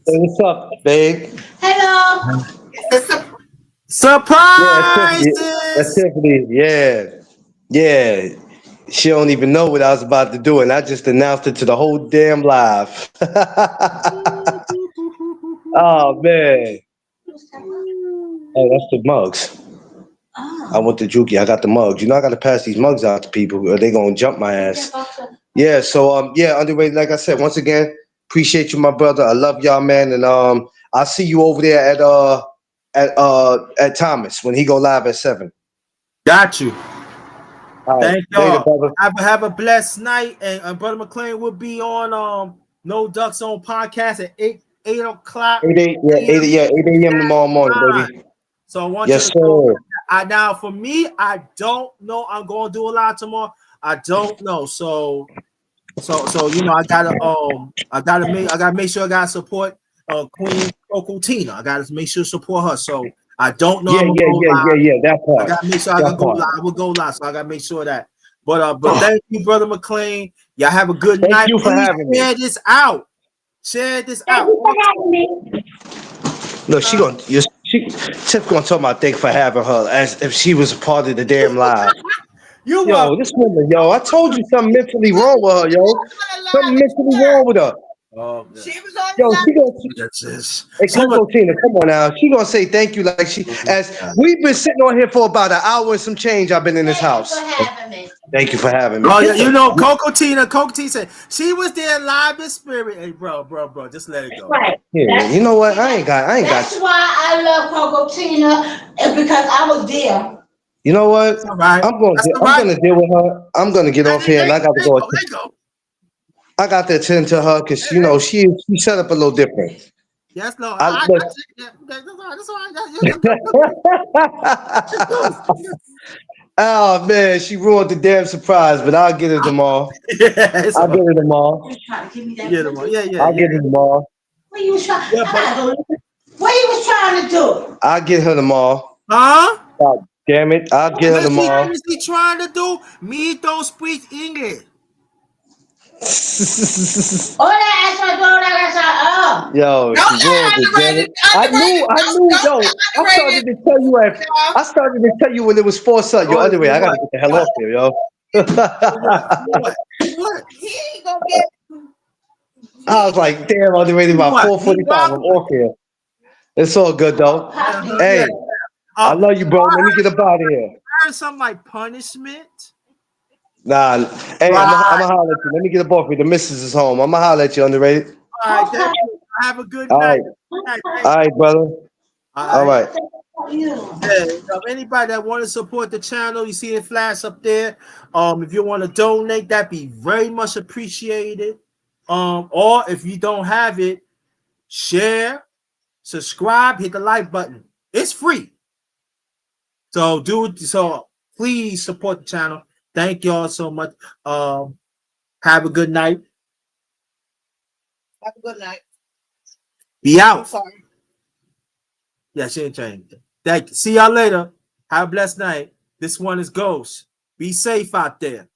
Hey, what's up, babe? Hello. Yeah, that's Tiffany. That's Surprises. Tiffany. Yeah, yeah. She don't even know what I was about to do, and I just announced it to the whole damn live. Oh man. Oh, that's the mugs. I Oh. went to Juki. I got the mugs. You know, I got to pass these mugs out to people, or they gonna jump my ass. Yeah. So yeah, Underrated. Like I said, once again, appreciate you, my brother. I love y'all, man, and I'll see you over there at Thomas when he go live at 7. Got you. All right, Thank later, y'all. brother. Have a blessed night. And Brother McClain will be on No Ducks on podcast at 8 o'clock. 8 a.m. tomorrow morning, baby. So I want Yes, you to go. sir. Now for me, I don't know. I'm going to do a live tomorrow. I don't know. So you know, I gotta make sure I gotta support Queen Coco Tina. I gotta make sure to support her. So I don't know. Yeah, I'm gonna yeah, go yeah, live. yeah, yeah. That I part. gotta make sure I That can go part. live. I will go live. So I gotta make sure that. But thank you, brother McClain. Y'all have a good Thank night. you for Please having me. share this out. Share this Thank out. you for having me. Look, Tiff gonna talk about thank for having her as if she was a part of the damn live. You Yo, this woman, yo, I told you something mentally wrong with her, yo. Something mentally wrong with her. Oh, She was on Yo, the line. she gonna that's just hey so much. Coco Tina, come on now. She gonna say thank you like she as we've been sitting on here for about an hour and some change. I've been in this house. Thank you for having me. Thank you for having me. Oh yeah, Get the you know Coco Tina said she was there live in spirit. Hey, bro, just let it go. Right. yeah, you know what? I ain't got That's why I love Coco Tina, because I was there. you know what? That's all right. That's all I'm right. gonna deal with her. I'm gonna get off here and I gotta There you go. go. There you go. I got to attend to her because you know she set up a little different. Yes, no. I look, That's all right. That's all right. You're good. oh man, she ruined the damn surprise, but I'll get it tomorrow. Yeah, it's I'll all get right. it tomorrow. You trying to give me that Yeah, cookie? I'll get it tomorrow. What you was trying? Yeah, I but gotta go look. What you was trying to do? I'll get her tomorrow. huh? God damn it. I'll get her tomorrow. What is he trying to do? Me don't speak English. All that ass right there, all that ass right. Yo, No, she ruined it, damn it. Yo, I started to tell you when it was foresight. Yo, Oh, other way, I gotta get the hell off here, yo. What? He ain't gonna get. I was like, damn, other way, about What? He 4:45. I'm off here. It's all good though. Yeah. Hey, I love you, bro. Let me get up out of here. I heard something like punishment. Nah, hey, I'm Right. gonna holler at you. Let me get up off here. The missus is home. I'm gonna holler at you, underrated. All right. Okay. Have a good All night. right, Good night. all right, brother. All All right. right. Yeah, anybody that want to support the channel, you see the flash up there. If you want to donate, that'd be very much appreciated. Or if you don't have it, share, subscribe, hit the like button. It's free. So please support the channel. Thank y'all so much. Have a good night. Have a good night. Be out. I'm sorry. Yeah, she ain't changed. Thank you. See y'all later. Have a blessed night. This one is Ghost. Be safe out there.